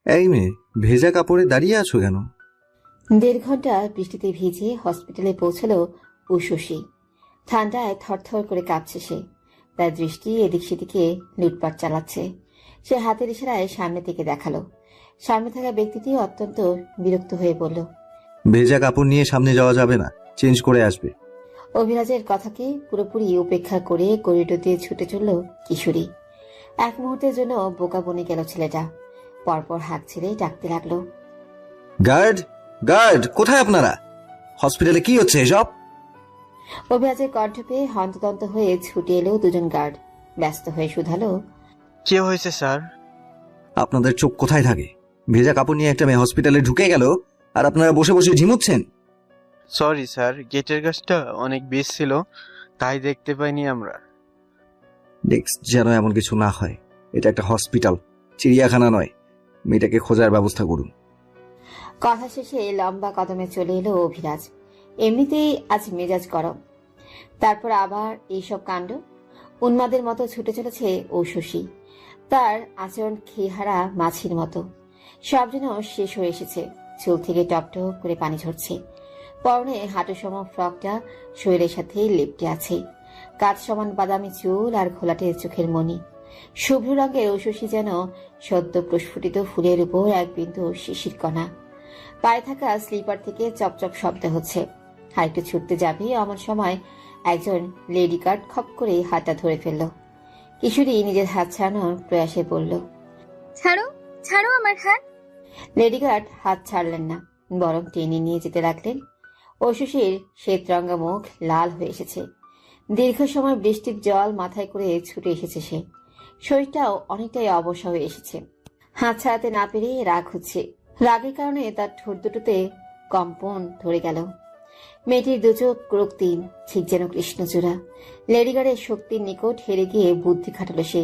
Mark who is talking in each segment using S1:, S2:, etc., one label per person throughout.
S1: এই মেয়ে, ভেজা কাপড়ে দাঁড়িয়ে আছো কেন?
S2: 1.5 ঘন্টা বৃষ্টিতে ভিজে হসপিটালে পৌঁছালো উষসী। ঠান্ডায় থরথর করে কাঁপছে সে। তার দৃষ্টি এদিক সেদিকে লুটপাট চালাচ্ছে। সে হাতের ইশারায় সামনে থেকে দেখালো। সামনে থাকা ব্যক্তিটি অত্যন্ত বিরক্ত হয়ে বলল,
S1: ভেজা কাপড় নিয়ে সামনে যাওয়া যাবে না, চেঞ্জ করে আসবে।
S2: অভিরাজের কথাকে পুরোপুরি উপেক্ষা করে করিডোর দিয়ে ছুটে চলল কিশোরী। এক মুহূর্তের জন্য বোকা বনে গেল ছেলেটা। পরপর হাঁক ছেড়ে ডাকতে লাগলো,
S1: গার্ড, গার্ড, কোথায় আপনারা? হসপিটালে কি হচ্ছে এসব?
S2: অভিরাজের কণ্ঠ পেয়ে হন্তদন্ত হয়ে ছুটে এলো দুজন গার্ড। ব্যস্ত হয়ে শুধালো,
S3: কি হয়েছে স্যার?
S1: আপনাদের চোখ কোথায় থাকে? ভেজা কাপড় নিয়ে একটা মেয়ে হসপিটালে ঢুকে গেল, আর আপনারা বসে বসে ঝিমুচ্ছেন।
S3: সরি স্যার, গেটের কাজটা অনেক বেশ ছিল, তাই দেখতে পাইনি আমরা।
S1: নেক্সট যেন এমন কিছু না হয়। এটা একটা হসপিটাল, চিড়িয়াখানা নয়। মেয়েটাকে খোঁজার ব্যবস্থা করুন।
S2: কথা শেষে লম্বা কদমে চলে এলো অভিরাজ। এমনিতেই আজ মেজাজ গরম, তারপর আবার এইসব কাণ্ড। উন্মাদের মতো ছুটে চলেছে ঔষসী। তার আচরণ খেহারা মাছির মতো। সব যেন শেষ হয়ে এসেছে। চুল থেকে টপটপ করে পানি ঝরছে। পরনে হাঁটুসম ফ্রকটা শরীরের সাথে লেপটে আছে। কাঠ সমান বাদামি চুল আর ঘোলাটে চোখের মণি। শুভ্র রঙের ঔষসী যেন সদ্য প্রস্ফুটিত ফুলের উপর এক বিন্দু শিশির কণা। পায়ে থাকা স্লিপার থেকে চপচপ শব্দ হচ্ছে। আর একটু ছুটতে যাবে এমন সময় একজন লেডি গার্ড খপ করে হাতটা ধরে ফেলল। কিশোরী নিজের হাত ছাড়ানোর প্রয়াসে বলল,
S4: ছাড়ো, ছাড়ো আমার হাত।
S2: লেডি গার্ড হাত ছাড়লেন না, বরং টেনে নিয়ে যেতে লাগলেন। ঐশীর শ্বেতরঙা মুখ লাল হয়ে এসেছে। দীর্ঘ সময় বৃষ্টির জল মাথায় করে ছুটে এসেছে সে। শরীরটাও অনেকটাই অবসা হয়ে এসেছে। হাত ছাড়াতে না পেরে রাগ হচ্ছে। রাগের কারণে তার ঠোঁট দুটোতে কম্পন ধরে গেল। মেয়েটির দুচোখ রক্তিম, ঠিক যেন কৃষ্ণচূড়া। লেডিগার্ডের শক্তির নিকট হেরে গিয়ে বুদ্ধি খাটালো সে।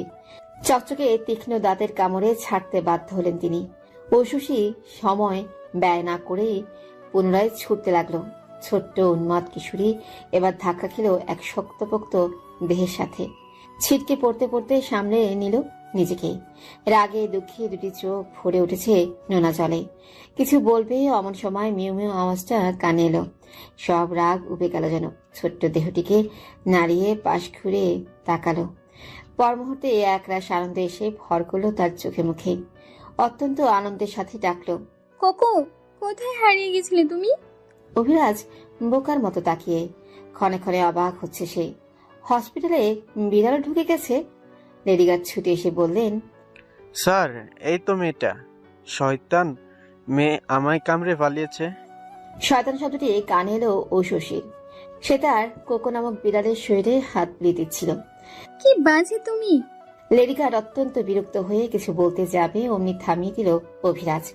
S2: চকচকে তীক্ষ্ণ দাঁতের কামড়ে ছাড়তে বাধ্য হলেন তিনি। ঐশী সময় ব্যয় না করেই পুনরায় ছুটতে লাগলো। ছোট্ট উন্মাদ কিশোরী এবার ধাক্কা খেল এক শক্তপোক্ত দেহের সাথে। ছিটকে পড়তে পড়তে সামনে নিল নিজেকে। রাগে দুঃখে দুটি চোখ ভরে উঠেছে নোনা জলে। কিছু বলবে অমন সময় মিউ মিউ আওয়াজটা কানে এলো। সব রাগ উবে গেল যেন। ছোট্ট দেহটিকে নাড়িয়ে পাশ ঘুরে তাকালো। পর মুহূর্তে একরাশ আনন্দে এসে ভর করলো তার চোখে মুখে। অত্যন্ত আনন্দের সাথে ডাকলো,
S4: কোকো, কোথায় হারিয়ে গেছিলে তুমি?
S2: অভিরাজ বোকার মতো তাকিয়ে। ক্ষণে ক্ষণে অবাক হচ্ছে সে। হসপিটালে বিড়াল ঢুকে গেছে। লেডিগার্ড ছুটে এসে বললেন,
S3: স্যার, এই তো মেয়েটা। শয়তান মেয়ে আমায় কামড়ে পালিয়েছে।
S2: শয়তান শব্দটি কানে এলো ঐশীর। সে তার কোকো নামক বিড়ালের শরীরে হাত বুলিয়ে দিচ্ছিল।
S4: কি বাজে তুমি!
S2: লেডিগার্ড অত্যন্ত বিরক্ত হয়ে কিছু বলতে যাবে অমনি থামিয়ে দিল অভিরাজ।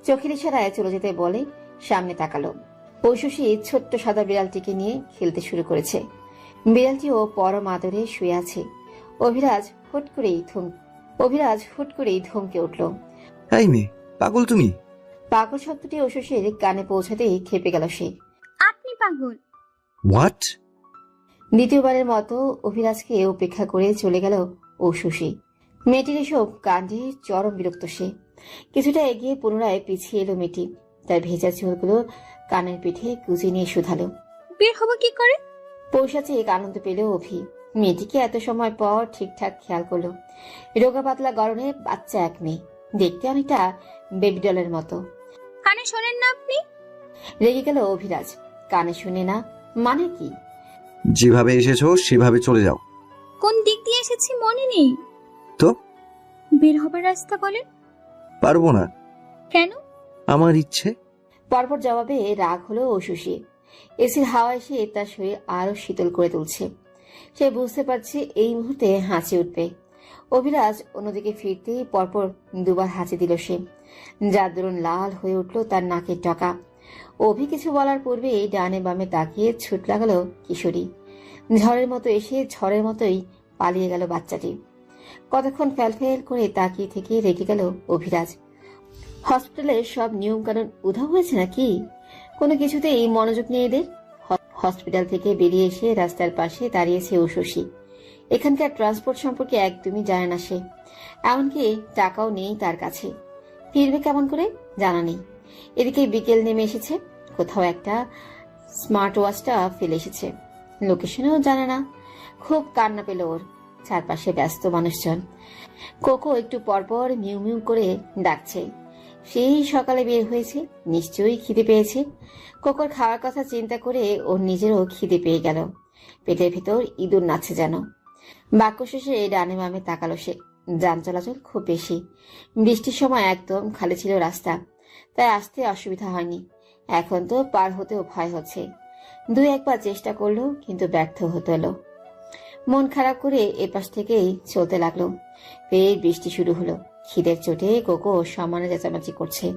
S2: চোখের ইশারায় চলে যেতে বলে সামনে তাকালো। ঐশী ছোট্ট সাদা বিড়ালটিকে নিয়ে খেলতে শুরু করেছে। বিড়ালটিও পরম আদরে শুয়ে আছে। অভিরাজ হুট করেই ধমকে উঠল।
S1: এই মেয়ে, পাগল তুমি?
S2: পাগল শব্দটি ঐশীর কানে পৌঁছাতেই খেপে গেল সে।
S4: আপনি পাগল।
S1: হোয়াট?
S2: দ্বিতীয়বারের মতো অভিরাজকে উপেক্ষা করে চলে গেল ঐশী। মেয়েটির এসব কাণ্ডে চরম বিরক্ত সে। কিছুটা এগিয়ে পুনরায় পিছিয়ে এলো মেয়েটি। তার ভেজা চুলগুলো কানের পিঠে গুজিয়ে নিয়ে শুধালো,
S4: বের হবো কি করে?
S2: পৈশাচিক আনন্দ পেল অভি। মেয়েটিকে এত সময় পর ঠিকঠাক খেয়াল করলো। রোগা পাতলা গরনে বাচ্চা এক মেয়ে, দেখতে অনেকটা বেবি ডলের মতো।
S4: কানে শোনেন না আপনি?
S2: রেগে গেল অভিরাজ। কানে শুনে না মানে কি?
S1: যেভাবে এসেছো সেভাবে চলে যাও।
S4: কোন দিক দিয়ে এসেছি মনে নেই
S1: তো?
S4: বের হবার রাস্তা বলেন।
S1: পারবো না।
S4: কেন?
S1: আমার ইচ্ছে।
S2: পরপর জবাবে রাগ হলো ঐশী। এসির হাওয়া এসে তার শরীর আরো শীতল করে তুলছে। সে বুঝতে পারছে এই মুহূর্তে হাঁচি উঠবে। অভিরাজ অন্যদিকে ফিরতেই পরপর দুবার হাঁচি দিল সে। যার দরুন লাল হয়ে উঠল তার নাকের টকা। অভি কিছু বলার পূর্বেই ডানে বামে তাকিয়ে ছুট লাগালো কিশোরী। ঝড়ের মতো এসে ঝড়ের মতোই পালিয়ে গেল বাচ্চাটি। কতক্ষণ ফেল করে তাকিয়ে থেকে রেগে গেল অভিরাজ। হসপিটালের সব নিয়ম কানুন উধাও হয়েছে নাকি? কোনো কিছুতেই মনোযোগ নেই এদের। হসপিটাল থেকে বেরিয়ে এসে রাস্তার পাশে দাঁড়িয়েছে ঐশী। এখানকার ট্রান্সপোর্ট সম্পর্কে একদমই জানে না সে। এমনকি টাকাও নেই তার কাছে। ফিরবে কেমন করে জানা নেই। এদিকে বিকেল নেমে এসেছে, কোথাও একটা স্মার্ট ওয়াচটা ফেলে এসেছে, লোকেশনও জানে না। খুব কান্না পেল ওর। চারপাশে ব্যস্ত মানুষজন। কোকো একটু পরপর মিউ মিউ করে ডাকছে। সেই সকালে বের হয়েছে, নিশ্চয়ই খিদে পেয়েছে। কোকোর খাওয়ার কথা চিন্তা করে ওর নিজেরও খিদে পেয়ে গেল। পেটের ভেতর ইঁদুর নাচছে যেন। বাক্য শেষে ডানে বামে তাকালো সে। যান চলাচল খুব বেশি। বৃষ্টির সময় একদম খালি ছিল রাস্তা, তাই আসতে অসুবিধা হয়নি। এখন তো পার হতেও ভয় হচ্ছে। দুই একবার চেষ্টা করলো, কিন্তু ব্যর্থ হতে হলো। মন খারাপ করে এপাশ থেকেই চলতে লাগলো। ফের বৃষ্টি শুরু হলো। খিদের চোটে কোকো সমানে চেঁচামেচি করছে।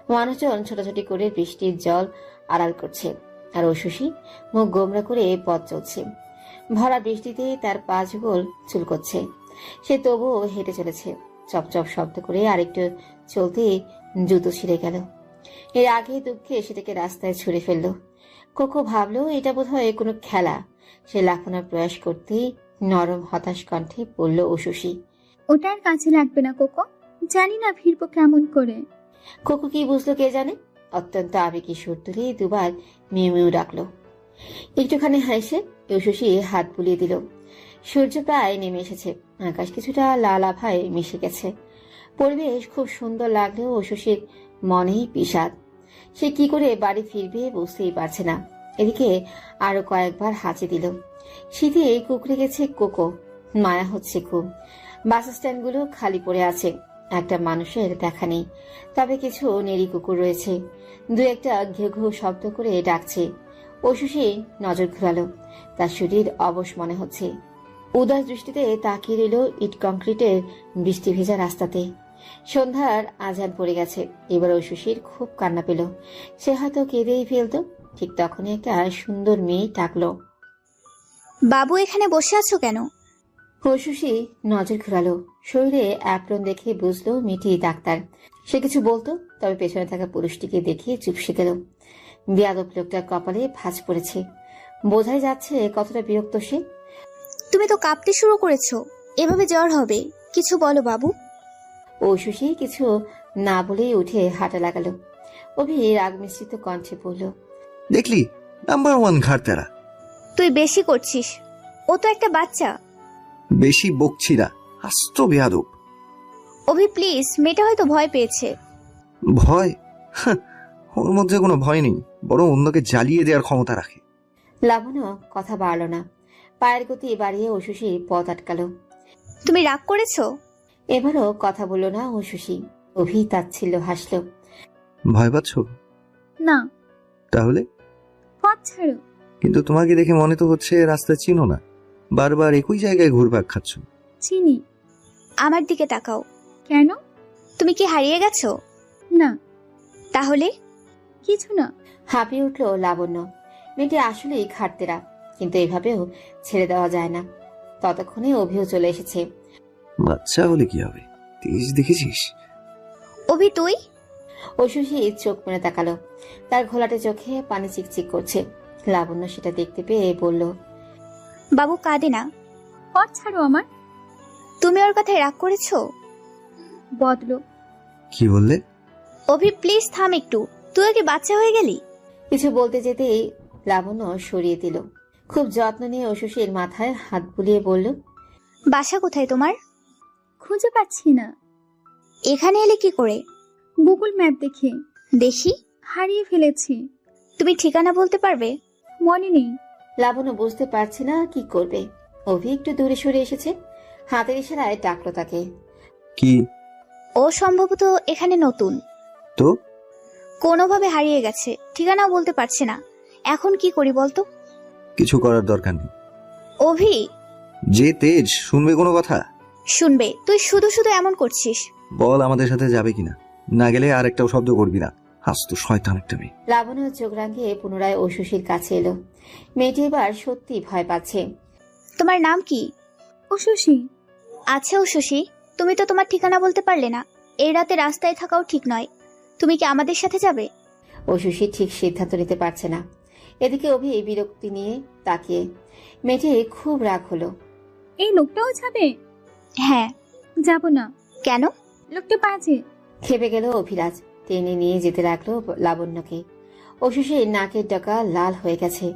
S2: মানুষজন ছোটাছুটি করে বৃষ্টির জল আড়াল করছে, আর ঐশী মুখ গোমরা করে পথ চলছে। ভরা বৃষ্টিতে তার পা যুগল চুলকোচ্ছে। সে তবুও হেঁটে চলেছে। চপচপ শব্দ করে আরেকটু চলতে জুতো ছিঁড়ে গেল। এর আগে দুঃখে সেটাকে রাস্তায় ছুঁড়ে ফেললো। কোকো ভাবলো এটা বোধহয় কোনো খেলা। সে লাফানোর প্রয়াস করতেই নরম হতাশ কণ্ঠে বলল ঐশী।
S4: ওটা আর কাছে লাগবে না কোকো, জানি না ফিরবো কেমন করে।
S2: কোকো কি বুঝলো কে জানে। অত্যন্ত আবেগী সুর তুলে দুবার মিউ মিউ ডাকলো। একটুখানি হাসে ঐশী হাত বুলিয়ে দিল। সূর্য প্রায় নেমে এসেছে, আকাশ কিছুটা লাল আভায় মিশে গেছে। পরিবেশ খুব সুন্দর লাগলেও ঐশীর মনেই বিষাদ। সে কি করে বাড়ি ফিরবে বুঝতেই পারছে না। এদিকে আরো কয়েকবার হাঁচি দিল। শীতে কুকড়ে গেছে কোকো। মায়া হচ্ছে খুব। বাস স্ট্যান্ডগুলো খালি পড়ে আছে, একটা মানুষের দেখা নেই। তবে কিছু নেড়ি কুকুর রয়েছে, দু একটা ঘেউ ঘেউ শব্দ করে ডাকছে। ঐশী নজর ঘুরালো। তার শরীর অবশ মনে হচ্ছে। উদাস দৃষ্টিতে তাকিয়ে রইল ইট কংক্রিটের বৃষ্টি ভেজা রাস্তাতে। সন্ধ্যার আজান পড়ে গেছে। এবার ঐশীর খুব কান্না পেল। সে হয়তো কেঁদেই ফেলতো। ঠিক তখনই একটা সুন্দর মেয়ে ডাকলো।
S5: বাবু, এখানে বসে আছো কেন?
S2: ঐশী নজর ঘুরালো। শরীরে অ্যাপ্রন দেখে বুঝলো মেয়েটি ডাক্তার। সে কিছু বলতো, তবে পেছনে থাকা পুরুষটিকে দেখে চুপসে গেল। বেয়াদব লোকটার কপালে ভাঁজ পড়েছে। বোঝাই যাচ্ছে কতটা বিরক্ত সে।
S5: তুমি তো কাঁপতে শুরু করেছো, এভাবে জ্বর হবে। কিছু বলো বাবু।
S2: ঐশী কিছু না বলেই উঠে হাঁটা লাগালো। অভি রাগ মিশ্রিত কণ্ঠে বলল।
S1: দেখলি, নাম্বার ওয়ান ঘাড়তেরা।
S5: তুই বেশি করছিস, ও তো একটা বাচ্চা।
S1: বেশি বকছি না, আস্ত বেয়াদব।
S5: অভি প্লিজ, মেয়েটা হয়তো ভয় পেয়েছে।
S1: ভয়? হাহ, ওর মধ্যে কোনো ভয় নেই, বরং অন্যকে জ্বালিয়ে দেওয়ার ক্ষমতা রাখে।
S2: লাবণ্য কথা বাড়ল না। পায়ের গতি বাড়িয়ে ঐশী পথ আটকালো।
S5: তুমি রাগ করেছো?
S2: এবারও কথা বলল না ঐশী। অভি তাচ্ছিল্য হাসল।
S1: ভয় পাচ্ছ?
S4: না,
S1: তাহলে?
S4: পথ ছাড়ো।
S1: কিন্তু তোমাকে দেখে মনে তো হচ্ছে রাস্তা চিনো না, বারবার একই জায়গায় ঘুরপাক খাচ্ছ।
S4: চিনি।
S5: আমার দিকে তাকাও।
S4: কেন?
S5: তুমি কি হারিয়ে গেছো?
S4: না,
S5: তাহলে?
S4: কিছু না।
S2: হাঁপিয়ে উঠল লাবণ্য। মেয়েটি আসলেই খাটতেরা, কিন্তু এভাবেও ছেড়ে দেওয়া যায় না। ততক্ষণে অভিও চলে এসেছে।
S1: বাচ্চা হলে কি হবে, তেজ দেখেছিস?
S5: অভি তুই?
S2: ঐশী চোখ মেলে তাকালো। তার ঘোলাটে চোখে পানি চিকচিক করছে। লাবণ্য সেটা দেখতে পেয়ে বলল।
S5: বাবু কাঁদে না।
S4: পথ ছাড়ো আমার।
S5: তুমি ওর কথায় রাগ করেছো?
S4: বদলো।
S1: কি বললে?
S5: অভি প্লিজ থাম একটু, তুই কি বাচ্চা হয়ে গেলি?
S2: কিছু বলতে যেতেই লাবণ্য সরিয়ে দিল। খুব যত্ন নিয়ে ঐশীর মাথায় হাত বুলিয়ে বলল।
S5: বাসা কোথায় তোমার?
S4: খুঁজে পাচ্ছি না।
S5: এখানে এলে কি করে?
S4: গুগল ম্যাপ দেখে।
S5: দেখি।
S4: হারিয়ে ফেলেছি।
S5: তুমি ঠিকানা বলতে পারবে?
S4: মনে নেই।
S2: লাবণ্য বুঝতে পারছে না কি করবে। অভি একটু দূরে সরে এসেছে। হাতের ইশারায় ডাকলো তাকে।
S1: কি?
S5: ও সম্ভবত এখানে নতুন।
S1: তো?
S5: কোনোভাবে হারিয়ে গেছে, ঠিকানাও বলতে পারছে না। এখন কি করি বলতো?
S1: কিছু করার দরকার নেই।
S5: অভি।
S1: যে তেজ শুনবে কোনো কথা?
S5: শুনবে। তুই শুধু শুধু এমন করছিস।
S1: বল আমাদের সাথে যাবে কিনা, না গেলে আর একটাও শব্দ করবি না। হাসতো শয়তান একটা মেয়ে।
S2: লাবণ্য চোখ রাঙিয়ে পুনরায় ঐশীর কাছে এলো। মেয়েটি এবার সত্যি ভয় পাচ্ছে।
S5: তোমার নাম কি?
S4: ঐশী।
S5: আচ্ছা ঐশী, তুমি তো তোমার ঠিকানা বলতে পারলে না। এই রাতে রাস্তায় থাকাও ঠিক নয়। তুমি কি আমাদের সাথে যাবে?
S2: ঐশী ঠিক সিদ্ধান্ত নিতে পারছে না। এদিকে অভি বিরক্তি নিয়ে তাকিয়ে। মেয়েটি খুব রাগ হলো।
S4: এই লোকটাও যাবে?
S5: হ্যাঁ।
S4: যাব না।
S5: কেন?
S4: লোকটা বাজে।
S2: খেপে গেল অভিরাজ। টেনে নিয়ে যেতে লাগলো লাবণ্যকে। অশুষের নাকের ডগা লাল হয়ে গেছে।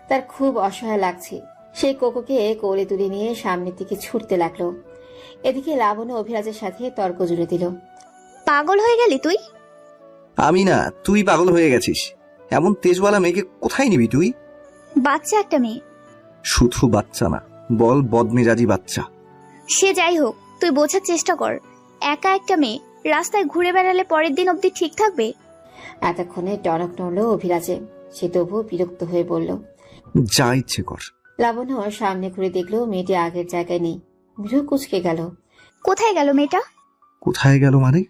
S2: তার খুব অসহায় লাগছে। সে কোকোকে কোলে তুলে নিয়ে সামনের দিকে ছুটতে লাগলো। এদিকে লাবণ্য অভিরাজের সাথে তর্ক জুড়ে দিল।
S5: পাগল হয়ে গেলি তুই?
S1: আমি না, তুই পাগল হয়ে গেছিস। এমন তেজওয়ালা মেয়েকে কোথায় নিবি তুই?
S5: বাচ্চা একটা মেয়ে।
S1: শুধু বাচ্চা না, বল বদমেজাজি বাচ্চা।
S5: সে যাই হোক, তুই বোঝার চেষ্টা কর। একা একটা মেয়ে রাস্তায় ঘুরে বেড়ালে পরের দিন অবধি ঠিক থাকবে?
S2: এতক্ষণে টনক নড়ল অভিরাজে। সে তবু বিরক্ত হয়ে বলল।
S1: যা ইচ্ছে কর।
S2: লাবণ্য সামনে ঘুরে দেখলো মেয়েটি আগের জায়গায় নেই। ভ্রু কুচকে গেল।
S5: কোথায় গেল মেয়েটা?
S1: কোথায় গেল মানে?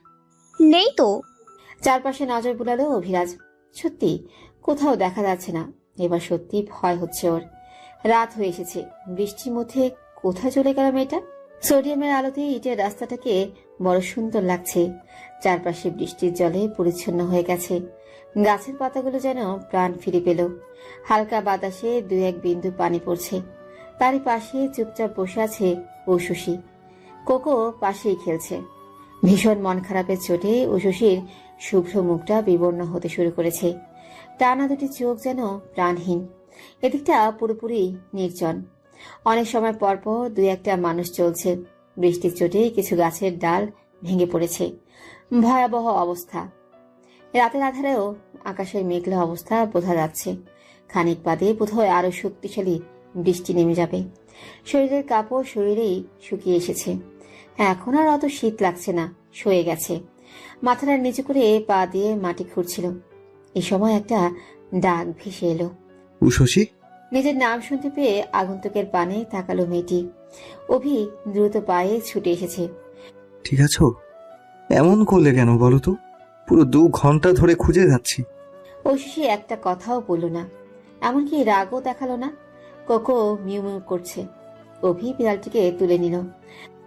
S5: নেই তো।
S2: চারপাশে নজর বুলালো অভিরাজ। সত্যি কোথাও দেখা যাচ্ছে না। এবার সত্যি ভয় হচ্ছে ওর। রাত হয়ে এসেছে। বৃষ্টির মধ্যে কোথায় চলে গেল মেয়েটা? সোডিয়ামের আলোতে ইটের রাস্তাটাকে বড় সুন্দর লাগছে। চারপাশে বৃষ্টির জলে পরিচ্ছন্ন হয়ে গেছে। গাছের পাতাগুলো যেন প্রাণ ফিরে পেল। হালকা বাতাসে দু এক বিন্দু পানি পড়ছে। তারই পাশে চুপচাপ বসে আছে ঔশসী। কোকো পাশেই খেলছে। ভীষণ মন খারাপের চোটে ঔশসীর শুভ্র মুখটা বিবর্ণ হতে শুরু করেছে। টানা দুটি চোখ যেন প্রাণহীন। এদিকটা পুরোপুরি নির্জন। অনেক সময় পরপর দুই একটা মানুষ চলছে। বৃষ্টির চোটে কিছু গাছের ডাল ভেঙে পড়েছে। ভয়াবহ অবস্থা। রাতের আধারেও আকাশের মেঘলা অবস্থা বোঝা যাচ্ছে। খানিক বাদে বোধহয় আরো শক্তিশালী বৃষ্টি নেমে যাবে। শরীরের কাপড় শরীরেই শুকিয়ে এসেছে। এখন আর অত শীত লাগছে না, সয়ে গেছে। মাথাটা নিচু করে পা দিয়ে মাটি খুঁড়ছিল। এই সময় একটা ডাক ভেসে এলো।
S1: উশসী?
S2: নিজের নাম শুনতে পেয়ে আগন্তুকের পানে তাকালো মেয়েটি। অভি দ্রুত পায়ে ছুটে এসেছে।
S1: ঠিক আছো? এমন করলে কেন বলো তো? পুরো 2 ঘন্টা ধরে খুঁজে যাচ্ছি।
S2: ঐশী একটা কথাও বলল না, এমনকি রাগও দেখালো না। কোকো মিউ মিউ করছে। অভি বিড়ালটিকে তুলে নিল।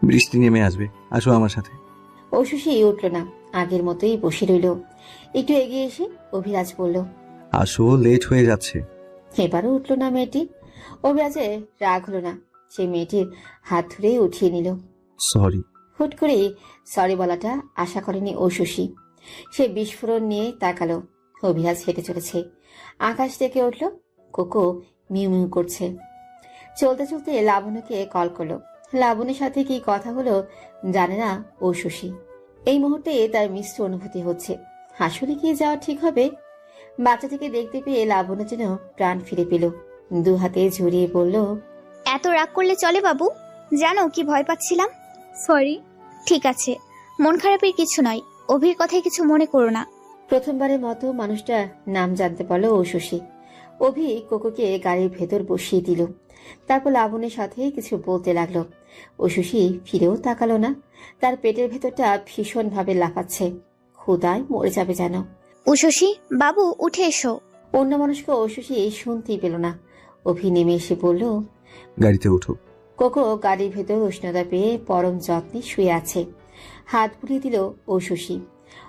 S1: বৃষ্টি নেমে আসবে, আসো আমার সাথে।
S2: ঐশী উঠল না, আগের মতোই বসে রইল। একটু এগিয়ে এসে অভিরাজ বলল।
S1: আসো, লেট হয়ে যাচ্ছে।
S2: এবারও উঠল না মেয়েটি। অভিরাজের রাগ হলো না। সে মেয়েটির হাত ধরে উঠিয়ে নিল।
S1: সরি।
S2: হুট করে সরি বলাটা আশা করেনি ঐশী। সে বিস্ফোরণ নিয়ে তাকালো। অভিরাজ হেঁটে চলেছে। আকাশ থেকে উঠল। কোকো মিউ মিউ করছে। চলতে চলতে লাবণ্যকে কল করলো। লাবণ্যের সাথে কি কথা হলো জানে না ঐশী। এই মুহূর্তে তার মিশ্র অনুভূতি হচ্ছে। আসলে কি যাওয়া ঠিক হবে? বাচ্চাটিকে দেখতে পেয়ে লাবণ্য যেন প্রাণ ফিরে পেল। 2 হাতে ঝুরিয়ে বলল।
S5: এত রাগ করলে চলে বাবু? জানো কি ভয় পাচ্ছিলাম।
S4: সরি।
S5: ঠিক আছে, মন খারাপের কিছু নয়। অভির কথায় কিছু মনে করো না।
S2: প্রথমবারের মতো মানুষটার নাম জানতে পারলো ঐশী। অভি কোকোকে গাড়ির ভেতর বসিয়ে দিল। তারপর লাবণ্যের সাথে কিছু বলতে লাগলো। ঐশী ফিরেও তাকালো না। তার পেটের ভেতরটা ভীষণ ভাবে লাফাচ্ছে। ক্ষুধায় মরে যাবে যেন।
S5: উশসী, বাবু উঠে এসো।
S2: অন্য মানুষকে ঐশী শুনতেই পেল না। অভি নেমে এসে বলল।
S1: গাড়িতে ওঠো।
S2: কোকো গাড়ির ভেতর উষ্ণতা পেয়ে পরম যত্নে শুয়ে আছে। হাত বুলিয়ে দিল ঐশী।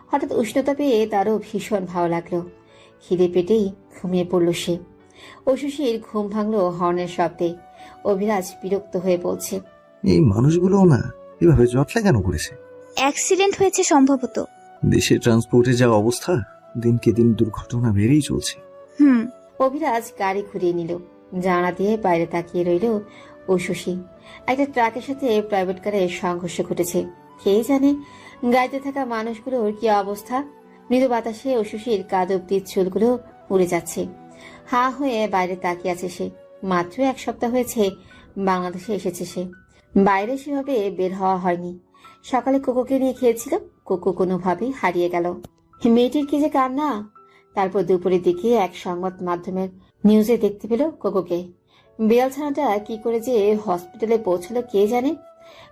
S2: হঠাৎ উষ্ণতা পেয়ে তারও ভীষণ ভালো লাগলো। খিদে পেটেই ঘুমিয়ে পড়ল সে। ঐশীর ঘুম ভাঙলো হর্নের শব্দে। অভিরাজ বিরক্ত হয়ে বলছে।
S1: এই মানুষগুলোও না এভাবে জটলা কেন করেছে?
S5: অ্যাক্সিডেন্ট হয়েছে সম্ভবত।
S1: দেশে ট্রান্সপোর্টে যা অবস্থা, দিনকে দিন দুর্ঘটনা বেড়েই চলছে।
S2: অভিরাজ গাড়ি ঘুরিয়ে নিল। জানালা দিয়ে বাইরে তাকিয়ে রইল ঐশী। একটা ট্রাকের সাথে প্রাইভেট কারের সংঘর্ষ ঘটেছে। কে জানে গাড়িতে থাকা মানুষগুলোর কি অবস্থা। মৃদু বাতাসে ঐশীর কাঁধ অব্দি চুলগুলো উড়ে যাচ্ছে। হা হয়ে বাইরে তাকিয়ে আছে সে। মাত্র 1 সপ্তাহ হয়েছে বাংলাদেশে এসেছে সে। বাইরে সেভাবে বের হওয়া হয়নি। সকালে কোকোকে নিয়ে খেয়েছিল। কোকো কোনোভাবে হারিয়ে গেল। মেয়েটির কি যে কান্না। তারপর দুপুরের দিকে এক সংবাদ মাধ্যমের নিউজে দেখতে পেল কোকোকে। বিড়াল ছানাটা কি করে যে হসপিটালে পৌঁছলো কে জানে।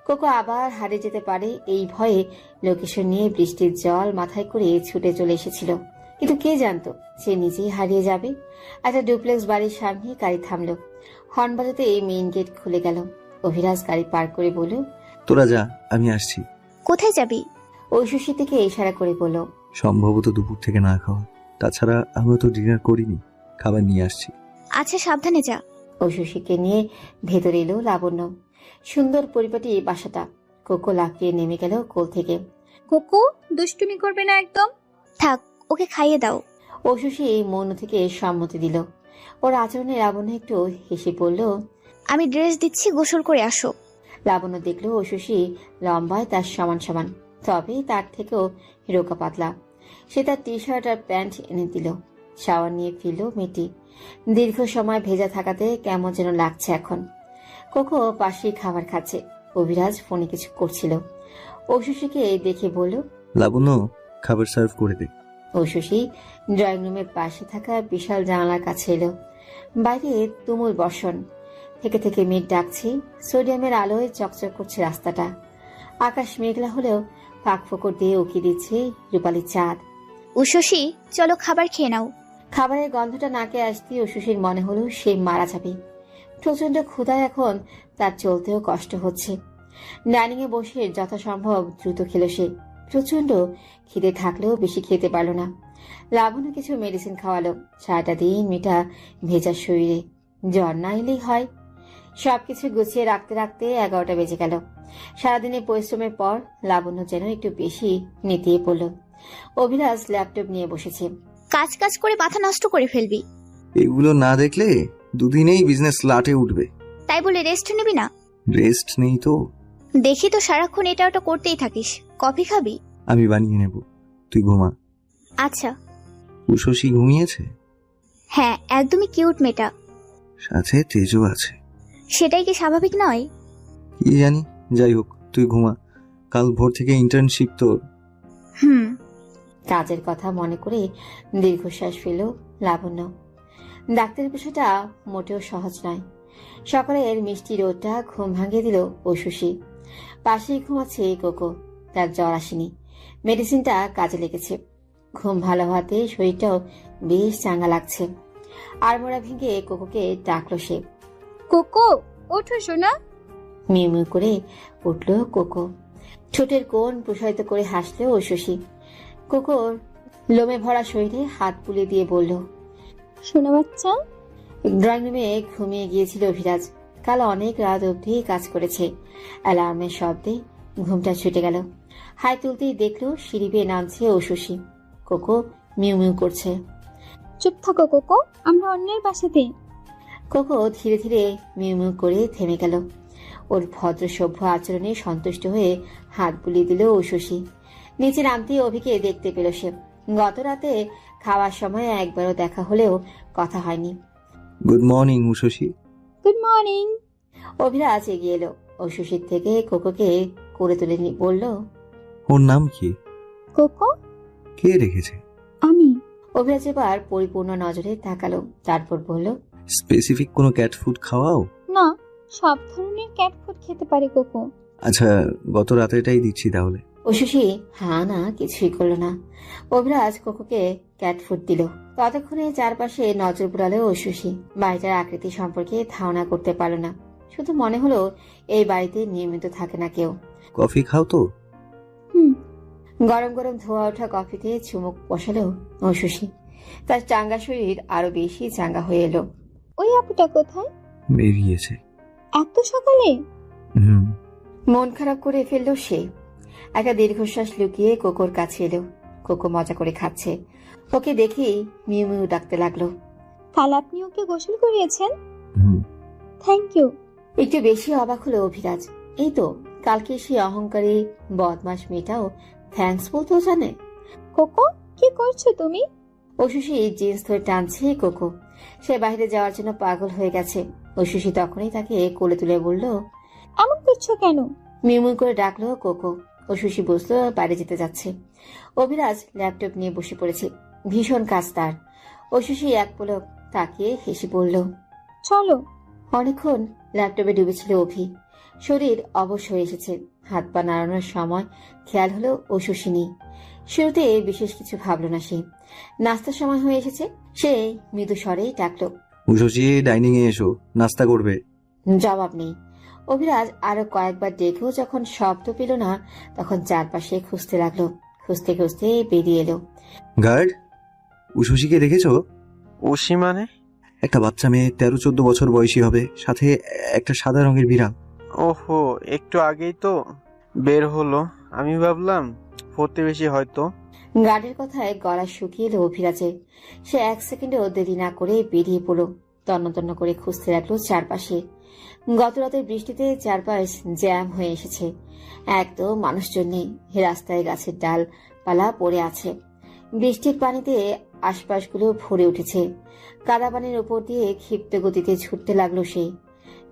S2: কোকো আবার হারিয়ে যেতে পারে এই ভয়ে লোকেশন নিয়ে বৃষ্টির জল মাথায় করে ছুটে চলে এসেছিল। কিন্তু কে জানতো সে নিজেই হারিয়ে যাবে। একটা ডুপ্লেক্স বাড়ির সামনে গাড়ি থামলো। হর্ন বাজাতে মেইন গেট খুলে গেল। অভিরাজ গাড়ি পার করে বলল।
S1: তোরা যা, আমি আসছি।
S5: কোথায় যাবি?
S2: ঐশী থেকে ইশারা করে বলল।
S1: সম্ভবত দুপুর থেকে না খাওয়া। তাছাড়া আমরা তো ডিনার করিনি, খাবার নিয়ে আসছি।
S5: আচ্ছা, সাবধানে যা।
S2: ঐশীকে নিয়ে ভেতরে এলো লাবণ্য। সুন্দর পরিপাটি বাসাটা। কোকো লাফিয়ে নেমে গেল কোল থেকে।
S4: কোকো, দুষ্টুমি করবে না একদম।
S5: থাক, ওকে খাইয়ে দাও।
S2: ঐশী মন থেকে সম্মতি দিল। ওর আচরণে লাবণ্য একটু হেসে বলল,
S5: আমি ড্রেস দিচ্ছি, গোসল করে আসো।
S2: লাবণ্য দেখলো ঐশী লম্বায় তার সমান সমান, তবে তার থেকেও রোগা পাতলা। সে তার টি শার্ট আর প্যান্ট এনে দিল। শাওয়ার নিয়ে ফিরল মেয়েটি। দীর্ঘ সময় ভেজা থাকাতে কেমন যেন লাগছে এখন। কোকো পাশেই খাবার খাচ্ছে। অভিরাজ ফোনে কিছু করছিল। ঐশীকে দেখে বলল,
S1: লাবণ্য, খাবার সার্ভ করে দে।
S2: ঐশী ড্রয়িং রুমের পাশে থাকা বিশাল জানালার কাছে এলো। বাইরে তুমুল বর্ষণ। থেকে থেকে মেঘ ডাকছে। সোডিয়ামের আলোয় চকচক করছে রাস্তাটা। আকাশ মেঘলা হলেও ফাঁক ফোকর দিয়ে উকি দিচ্ছে রূপালী চাঁদ।
S5: উশসী, চলো খাবার খেয়ে নাও।
S2: খাবারের গন্ধটা নাকে আসতে ঐশীর মনে হলো সে মারা যাবে। প্রচন্ড ক্ষুধায় এখন তার চলতেও কষ্ট হচ্ছে। ডাইনিং এ বসে যথাসম্ভব দ্রুত খেল সে। প্রচন্ড খিদে থাকলেও বেশি খেতে পারল না। লাবণ্য কিছু মেডিসিন খাওয়ালো। সারাটা দিন মেয়েটা ভেজা শরীরে, জ্বর না এলেই হয়। সবকিছু গুছিয়ে রাখতে রাখতে 11টা বেজে গেল। সারাদিনের পরিশ্রমের পর লাবণ্য যেন একটু বেশি নেতিয়ে পড়ল। অভিরাজ ল্যাপটপ নিয়ে বসেছে।
S5: কাজ কাজ করে মাথা নষ্ট করে ফেলবি।
S1: এগুলো না দেখলে দুদিনেই বিজনেস লাটে উঠবে।
S5: তাই বলে রেস্ট নিবি না?
S1: রেস্ট নেই তো।
S5: দেখি তো সারাক্ষণ এটা ওটা করতেই থাকিস। কফি খাবি?
S1: আমি বানিয়ে নেব, তুই ঘুমা।
S5: আচ্ছা।
S1: উশসী ঘুমিয়েছে?
S5: হ্যাঁ, একদমই কিউট মেয়েটা।
S1: সাথে তেজও আছে।
S5: সেটাই কি স্বাভাবিক নয়?
S1: কি জানি, যাই হোক তুই ঘুমা। কাল ভোর থেকে ইন্টার্নশিপ তোর।
S5: হুম।
S2: কাজের কথা মনে করে দীর্ঘশ্বাস ফেল লাবণ্য। ডাক্তারের পেশাটা মোটেও সহজ নয়। সকালের মিষ্টি রোদটা ঘুম ভাঙিয়ে দিল ঐশী। পাশেই ঘুমাচ্ছে কোকো। তার জ্বর আসেনি, মেডিসিনটা কাজে লেগেছে। ঘুম ভালো হওয়াতে শরীরটাও বেশ চাঙ্গা লাগছে। আড়মোড়া ভেঙে কোকোকে ডাকলো সে।
S4: কোকো, ওঠো সোনা।
S2: মিউ মিউ করে উঠল কোকো। ঠোঁটের কোণ প্রসারিত করে হাসলো ঐশী। কোকোর লোমে ভরা শরীরে হাত বুলিয়ে দিয়ে বলল,
S4: সোনা বাচ্চা।
S2: ড্রয়িং রুমে ঘুমিয়ে গিয়েছিল অভিরাজ। কাল অনেক রাত অবধি কাজ করেছে। অ্যালার্মের শব্দে ঘুমটা ছুটে গেল। হাই তুলতেই দেখলো সিঁড়ি বেয়ে নামছে ঐশী। কোকো মিউ মিউ করছে।
S4: চুপ থাকো কোকো, আমরা অন্যের বাসাতে।
S2: কোকো ধীরে ধীরে মিউ মিউ করে থেমে গেল। ওর ভদ্র সভ্য আচরণে সন্তুষ্ট হয়ে হাত বুলিয়ে দিল ঐশী। নিচে নামতেই অভিকে দেখতে পেল সে। গত রাতে খাওয়ার সময় একবারও দেখা হলেও কথা হয়নি।
S1: Good morning Ushasi.
S4: Good morning.
S2: Abhiraj এগিয়ে এলো। ঐশীর থেকে কোকোকে করে তুলে বলল,
S1: ওর নাম কি?
S4: কোকো।
S1: কে রেখেছে?
S4: আমি।
S2: অভিরাজ এবার পরিপূর্ণ নজরে তাকালো। তারপর বলল,
S1: স্পেসিফিক কোনো ক্যাট ফুড খাওয়াও?
S4: না, সব ধরনের ক্যাট ফুড খেতে পারে কোকো।
S1: আচ্ছা, গত রাতেরটাই দিচ্ছি তাহলে।
S2: ঐশী হা না কিছুই করলো না। অভিরাজ কোকোকে ক্যাট ফুড দিল। ততক্ষণে চারপাশে নজর বুলালো ঐশী। বাড়িটার আকৃতি সম্পর্কে ধারণা করতে পারল না। শুধু মনে হলো এই বাড়িতে নিয়মিত থাকে না কেউ।
S1: কফি খাও তো?
S4: হুম।
S2: গরম গরম ধোয়া ওঠা কফিতে চুমুক বসালো ঐশী। তার চাঙ্গা শরীর আরো বেশি চাঙ্গা হয়ে এলো।
S4: ওই আপুটা কোথায়?
S1: বেরিয়েছে।
S4: এত সকালে?
S1: হুম।
S2: মন খারাপ করে ফেললো সে। একটা দীর্ঘশ্বাস লুকিয়ে কোকোর কাছে এলো। কোকো মজা করে খাচ্ছে। ওকে দেখেই মিউ মিউ ডাকতে লাগলো।
S4: কাল আপনি ওকে গোসল করিয়েছেন?
S1: হুম।
S4: Thank you.
S2: একটু বেশি অবাক হলো অভিরাজ। এই তো কালকে সেই অহংকারী বদমাস মেয়েটাও থ্যাঙ্কস বলতেও জানে।
S4: কোকো, কি করছো তুমি?
S2: ঐশী জিন্স ধরে টানছে কোকো। সে বাইরে যাওয়ার জন্য পাগল হয়ে গেছে। ঐশী তখনই তাকে কোলে তুলে বলল,
S4: এমন করছো কেন?
S2: মিউমিউ করে ডাকলো কোকো। ঐশী বুঝলো বাইরে যেতে যাচ্ছে। অভিরাজ ল্যাপটপ নিয়ে বসে পড়েছে। ভীষণ কাজ তার। ঐশী এক পলক তাকিয়ে হেসে পড়ল।
S4: চলো।
S2: অনেকক্ষণ ল্যাপটপে ডুবেছিল অভি। শরীর অবশ হয়ে এসেছে। হাত পা নাড়ানোর সময় খেয়াল হলো ঐশী নেই। শুরুতে বিশেষ কিছু ভাবল না সে। নাস্তার সময় হয়ে এসেছে। সে মৃদু স্বরে ডাকলো,
S1: উশসী, ডাইনিং এ এসো, নাস্তা করবে।
S2: জবাব নেই। অভিরাজ আরো কয়েকবার ডেকেও যখন শব্দ পেল না, তখন চারপাশে খুঁজতে লাগলো। খুঁজতে খুঁজতে বেরিয়ে এলো।
S1: গার্ড, উশসীকে দেখেছো?
S3: উশি মানে?
S1: একটা বাচ্চা মেয়ে, 13-14 বছর বয়সী হবে, সাথে একটা সাদা রঙের বিড়াল।
S3: ওহো, একটু আগেই তো বের হলো। আমি ভাবলাম প্রতিবেশী হয়তো।
S2: গার্ডের কথায় গলা শুকিয়ে এলো অভিরাজের। সে 1 সেকেন্ডও দেরি না করে বেরিয়ে পড়ল। তন্ন তন্ন করে খুঁজতে লাগলো চারপাশে। গত রাতের বৃষ্টিতে চারপাশ জ্যাম হয়ে এসেছে। একদম মানুষজন নেই। রাস্তায় গাছের ডালপালা পড়ে আছে। বৃষ্টির পানিতে আশপাশগুলো ভরে উঠেছে। কাদা পানির ওপর দিয়ে ক্ষিপ্ত গতিতে ছুটতে লাগলো সে।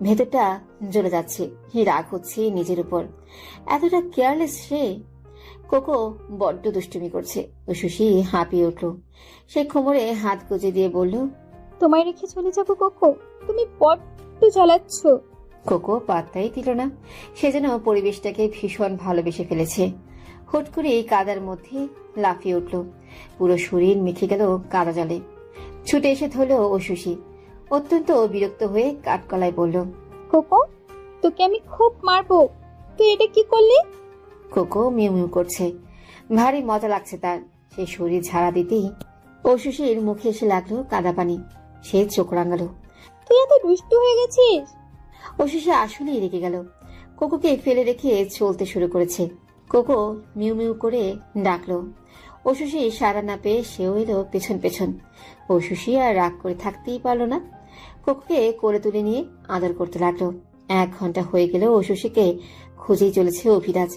S2: ভেতরটা জ্বলে যাচ্ছে। রাগ হচ্ছে নিজের উপর। এতটা কেয়ারলেস সে। কোকো বড্ড দুষ্টুমি করছে। ও সুশি হাঁপিয়ে উঠল। সে কোমরে হাত গুজে দিয়ে বলল,
S4: তোমায় রেখে চলে যাবো কোকো? তুমি বড্ড জ্বালাচ্ছ।
S2: কোকো পাত্তাই দিল না। সে যেন পরিবেশটাকে ভীষণ ভালোবেসে ফেলেছে। হুট করে এই কাদার মধ্যে লাফিয়ে উঠল। পুরো শরীর মেখে গেল কাদা জলে। ছুটে এসে ধরল ও সুশি। অত্যন্ত বিরক্ত হয়ে কাঠকলায় বলল,
S4: কোকো, তোকে আমি খুব মারবো। তুই এটা কি করলি?
S2: কোকো মিউ মিউ করছে। ভারী মজা লাগছে তার। সে শরীর ঝাড়া দিতেই ও সুশির মুখে এসে লাগলো কাদা পানি। সে চোখ রাঙালো।
S4: তুই এত দুষ্টু হয়ে গেছিস?
S2: ও সুশি আসলেই রেগে গেল। কোকোকে ফেলে রেখে চলতে শুরু করেছে। কোকো মিউ মিউ করে ডাকলো। ও সুশি সাড়া না পেয়ে সেও এলো পেছন পেছন। ও সুশি আর রাগ করে থাকতেই পারল না। কোকোকে কোলে তুলে নিয়ে আদর করতে লাগলো। 1 ঘন্টা হয়ে গেল ও সুশিকে খুঁজেই চলেছে অভিরাজ।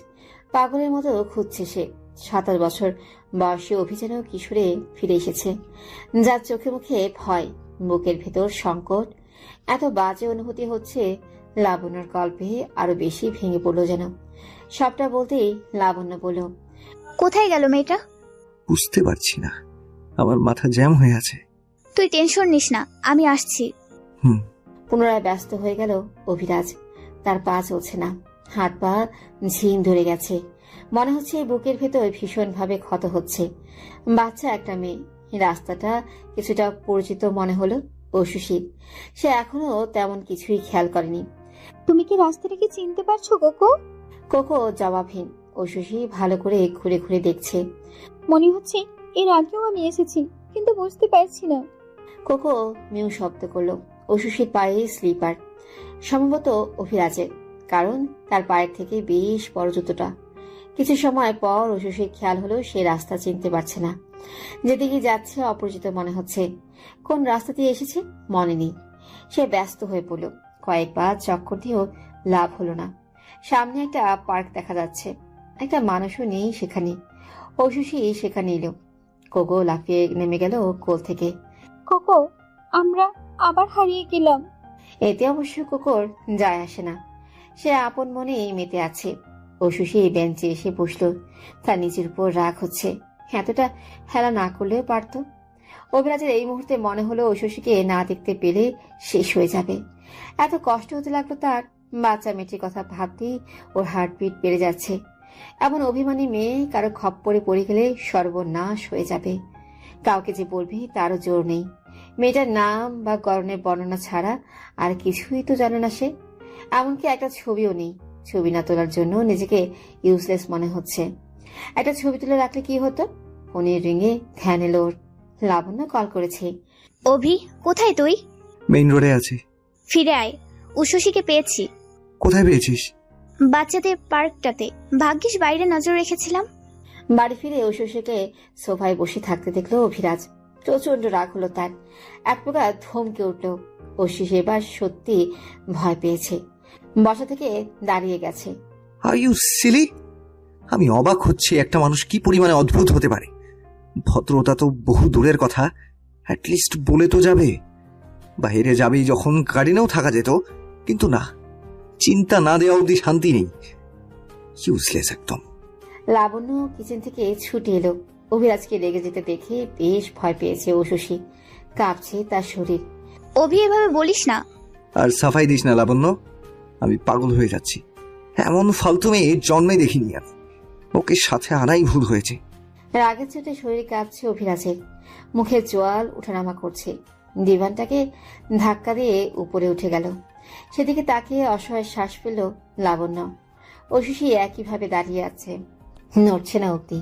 S2: পাগলের মতো খুঁজছে সে। 27 বছর বয়সে অভিযানেও কিশোরে ফিরে এসেছে। যার চোখে মুখে ভয়, বুকের ভেতর সংকট। এত বাজে অনুভূতি হচ্ছে। লাবণ্যর গল্পে আরো বেশি ভেঙে পড়ল যেন। সবটা বলতেই লাবণ্য বলল,
S5: কোথায় গেল মেয়েটা?
S1: বুঝতে পারছি না, আমার মাথা জ্যাম হয়ে আছে।
S5: তুই টেনশন নিস না, আমি আসছি।
S2: পুনরায় ব্যস্ত হয়ে গেল অভিরাজ। তার পা চলছে না। হাত পা ঝিম ধরে গেছে। মনে হচ্ছে বুকের ভেতর ভীষণভাবে ক্ষত হচ্ছে। বাচ্চা একটা মেয়ে। রাস্তাটা কিছুটা পরিচিত মনে হলো ও সুশীল। সে এখনো তেমন কিছুই খেয়াল করেনি।
S4: তুমি কি রাস্তাটাকে চিনতে পারছো কোকো?
S2: কোকো জবাবহীন। ও সুশী ভালো করে ঘুরে ঘুরে দেখছে।
S4: মনে হচ্ছে এর আগেও আমি এসেছি, কিন্তু বুঝতে পারছি না।
S2: কোকো মিউ শব্দ করলো। ও সুশীর পায়ে স্লিপার। সম্ভবত অভিরাজের, কারণ তার পায়ের থেকে বেশ বড় জুতোটা। কিছু সময় পর ও সুশীর খেয়াল হলো সে রাস্তা চিনতে পারছে না। যেদিকে যাচ্ছে অপরিচিত মনে হচ্ছে। কোন রাস্তা দিয়ে এসেছে মনে নেই। সে ব্যস্ত হয়ে পড়ল। কয়েকবার চক্কর দিয়েও লাভ হলো না। সামনে একটা পার্ক দেখা যাচ্ছে। একটা মানুষও নেই সেখানে। ও সুশী সেখানে এলো। কোকো লাফিয়ে নেমে গেল কোল থেকে।
S4: কোকো, আমরা আবার হারিয়ে গেলাম।
S2: এতে অবশ্য কোকোর যায় আসে না। সে আপন মনেই মেতে আছে। ও সুশী বেঞ্চে এসে বসলো। তার নিজের উপর রাগ হচ্ছে। এতটা হেলা না করলেও পারত। অভিরাজের এই মুহূর্তে মনে হলো ও সুশীকে না দেখতে পেলে শেষ হয়ে যাবে। এত কষ্ট হতে লাগলো তার। বাচ্চা মেয়েটির কথা ভাবতেই ওর হার্টবিট বেড়ে যাচ্ছে। এমন অভিমানী মেয়ে কারো খপ্পরে পড়ে গেলে সর্বনাশ হয়ে যাবে। কাউকে যে বলবি তারও জোর নেই। মেয়েটার নাম বা গড়নের বর্ণনা ছাড়া আর কিছুই তো জানে না সে। এমনকি একটা ছবিও নেই। ছবি না তোলার জন্য নিজেকে ইউজলেস মনে হচ্ছে। একটা ছবি তুলে রাখলে কি হতো? ফোনের রিঙে ধ্যান এলো ওর। লাবণ্য কল করেছে।
S5: অভি, কোথায় তুই?
S1: মেইন রোডে আছি।
S5: ফিরে আয়, উশসীকে পেয়েছি।
S1: কোথায় পেয়েছিস?
S5: বাচ্চাদের পার্কটাতে। ভাগ্যিস বাইরে নজর রেখেছিলাম।
S2: বাড়ি ফিরে ঐশ্বর্যকে সোফায় বসে থাকতে দেখলো অভিরাজ। প্রচন্ড রাগ হলো তার। এক প্রকার ধমকে উঠল। ঐশ্বর্য এবার সত্যি ভয় পেয়েছে। বসা থেকে দাঁড়িয়ে গেছে।
S1: Are you silly? আমি অবাক হচ্ছি একটা মানুষ কি পরিমাণে অদ্ভুত হতে পারে। ভদ্রতা তো বহু দূরের কথা, অ্যাটলিস্ট বলে তো যাবে। বাইরে যাবেই যখন গাড়িনেও থাকা যেত, কিন্তু না, চিন্তা না দেওয়া অবধি শান্তি নেই। ইউজলেস একদম।
S2: লাবণ্য কিচেন থেকে ছুটে এলো। অভিরাজকে রেগে যেতে দেখে বেশ ভয় পেয়েছে ঐশ্বর্য। কাঁপছে তার শরীর।
S5: অভি, এভাবে বলিস না।
S1: আর সাফাই দিস না লাবণ্য, আমি পাগল হয়ে যাচ্ছি। এমন ফালতু মেয়ে জন্মে দেখিনি আর। ওকে সাথে আনাই ভুল হয়েছে।
S2: রাগের চোটে শরীর কাঁপছে অভিরাজের। মুখে জোয়াল উঠানামা করছে। দিবানটাকে ধাক্কা দিয়ে উপরে উঠে গেল। সেদিকে তাকিয়ে অসহায় শ্বাস ফেলল লাবণ্য। ঐশ্বর্য একইভাবে দাঁড়িয়ে আছে, নড়ছে না অব্দি।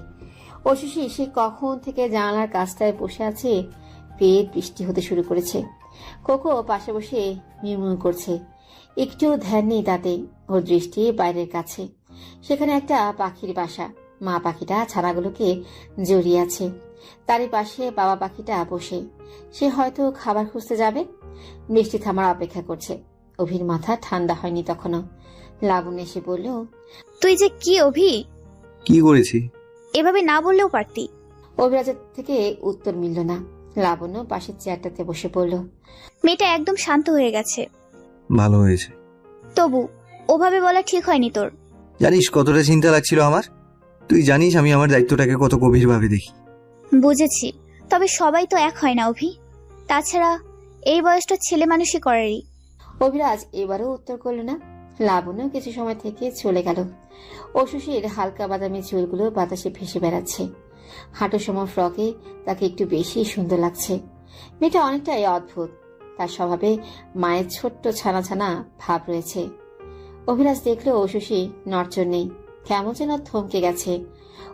S2: ঐশ্বর্য সে কখন থেকে জানালার কাছটায় বসে আছে। পেট বৃষ্টি হতে শুরু করেছে। কোকো পাশে বসে মিউমিউ করছে। একটুও ধ্যান নেই তাতে। ওর দৃষ্টি বাইরের কাছে। সেখানে একটা পাখির বাসা। মা পাখিটা ছানাগুলোকে জড়িয়ে আছে, তারই পাশে বাবা পাখিটা বসে। সে হয়তো খাবার খুঁজতে যাবে। বৃষ্টি থামার অপেক্ষা করছে। অভির মাথা ঠান্ডা হয়নি তখনও। লাবণ্য এসে বলল,
S5: তুই যে কি অভি,
S1: কি করেছি?
S5: এভাবে না বললেও পারতি।
S2: অভিরাজের থেকে উত্তর মিলল না। লাবণ্য পাশের চেয়ারটাতে বসে পড়ল।
S5: মেয়েটা একদম শান্ত হয়ে গেছে।
S1: ভালো হয়েছে।
S5: তবু ওভাবে বলা ঠিক হয়নি তোর।
S1: জানিস কতটা চিন্তা লাগছিল আমার? তুই জানিস আমি আমার দায়িত্বটাকে কত গভীরভাবে দেখি।
S5: বুঝেছি, তবে সবাই তো এক হয় না অভি। তাছাড়া এই বয়সটা ছেলে মানুষই করেরই।
S2: অভিরাজ এবারও উত্তর করল না। লাবণ্য কিছু সময় থেকে চলে গেল। অশুষির হালকা বাদামি চুলগুলো বাতাসে ভেসে বেড়াচ্ছে। হাঁটুর সময় ফ্রকে তাকে একটু বেশি সুন্দর লাগছে। মেয়েটা অনেকটাই অদ্ভুত। তার স্বভাবে মায়ের ছোট্ট ছানা ছানা ভাব রয়েছে। অভিরাজ দেখলো অশুষি নড়চড় নেই, কেমন যেন থমকে গেছে।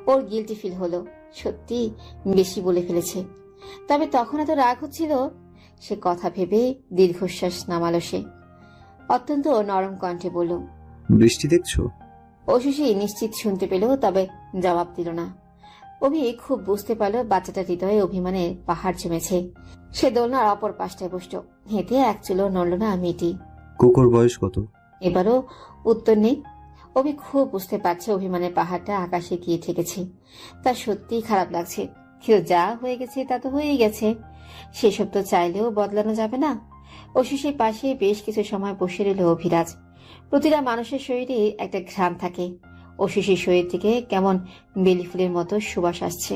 S2: ওর গিল্টি ফিল হলো, সত্যি বেশি বলে ফেলেছে। তবে তখন এত রাগ হচ্ছিল। সে কথা ভেবে দীর্ঘশ্বাস নামালো। সে অত্যন্ত নরম কণ্ঠে বলল,
S1: বৃষ্টি দেখছো?
S2: অশুষি নিশ্চিত শুনতে পেল, তবে জবাব দিল না। অভি খুব বুঝতে পারল বাচ্চাটার হৃদয়ে অভিমানের পাহাড় জমেছে। সে দোলনার অপর পাশটায় বসল। হেঁটে এক চুলো নড়ল না মেয়েটি।
S1: কোকোর বয়স কত?
S2: এবারও উত্তর নেই। অভি খুব বুঝতে পারছে অভিমানের পাহাড়টা আকাশে গিয়ে ঠেকেছে। তার সত্যিই খারাপ লাগছে, কিন্তু যা হয়ে গেছে তা তো হয়েই গেছে। সেসব তো চাইলেও বদলানো যাবে না। অশুষির পাশে বেশ কিছু সময় বসে রইল অভিরাজ। প্রতিটা মানুষের শরীরে একটা ঘ্রাণ থাকে। অশুষির শরীর থেকে কেমন বেলি ফুলের মতো সুবাস আসছে।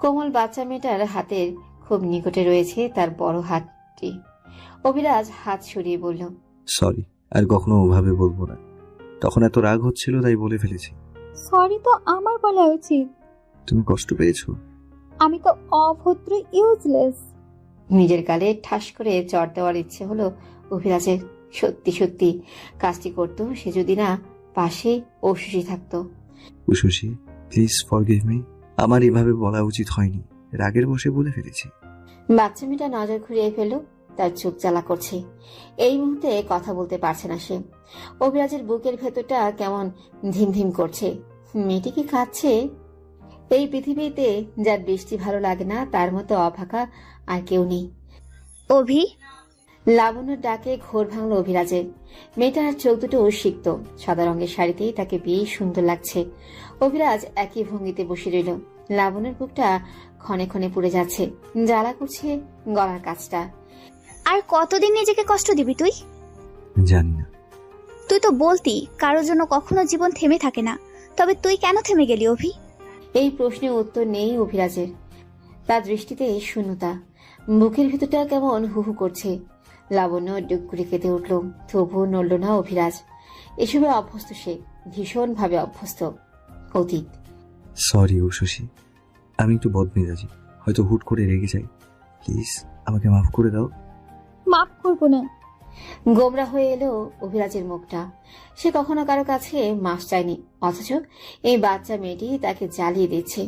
S2: কোমল বাচ্চা মেয়েটার হাতের খুব নিকটে রয়েছে তার বড় হাতটি। অভিরাজ হাত সরিয়ে বলল,
S1: সরি, আর কখনো ওভাবে বলবো না। তখন এত রাগ হচ্ছিল তাই বলে ফেলেছি।
S4: সরি তো আমার বলা উচিত।
S1: তুমি কষ্ট পেয়েছো?
S4: আমি তো অভদ্র, ইউজলেস।
S2: নিজের গালে ঠাস করে চড় দেওয়ার ইচ্ছে হলো অভিরাজের। সত্যি সত্যি কাজটি করতো সে যদি না পাশে অশুষি থাকতো।
S1: উশুশি, প্লিজ ফরগিভ মি। আমার এভাবে বলা উচিত হয়নি, রাগের বসে বলে ফেলেছি।
S2: বাচ্চা মেয়েটা নজর ঘুরিয়ে ফেলল। তার চোখ জ্বালা করছে। এই মুহূর্তে কথা বলতে পারছে না সে। অভিরাজের বুকের ভেতরটা কেমন ধিমধিম করছে। মেয়েটি কি কাঁদছে? এই পৃথিবীতে যার বৃষ্টি ভালো লাগে না তার মতো অভাগা আর কেউ নেই।
S5: অভি,
S2: লাবণ্যর ডাকে ঘোর ভাঙল অভিরাজের। মেয়েটার চোখ দুটো সিক্ত। সাদা রঙের শাড়িতেই তাকে বেশ সুন্দর লাগছে। অভিরাজ একই ভঙ্গিতে বসে রইল। লাবণ্যর বুকটা ক্ষণে ক্ষণে পুড়ে যাচ্ছে, জ্বালা করছে গলার কাছটা।
S5: আর কতদিন নিজেকে কষ্ট দিবি তুই?
S1: জানি না।
S5: তুই তো বলতি কারোর জন্য কখনো জীবন থেমে থাকে না, তবে তুই কেন থেমে গেলি অভি?
S2: এই প্রশ্নের উত্তর নেই অভিরাজের। তার দৃষ্টিতে শূন্যতা। বুকের ভিতরটা কেমন হুহু করছে। লাবণ্য ডুব করে কেঁদে উঠল। তবুও নড়ল না অভিরাজ। এসবে অভ্যস্ত সে, ভীষণ ভাবে অভ্যস্ত। অতীত।
S1: সরি উশুশি, আমি একটু বদমেজাজি, হয়তো হুট করে রেগে যাই। প্লিজ আমাকে মাফ করে দাও।
S4: মাফ করবো না।
S2: গোমরা হয়ে এলো অভিরাজের মুখটা। সে কখনো কারো কাছে মাফ চায়নি, অথচ এই বাচ্চা মেয়েটি তাকে জ্বালিয়ে দিচ্ছে।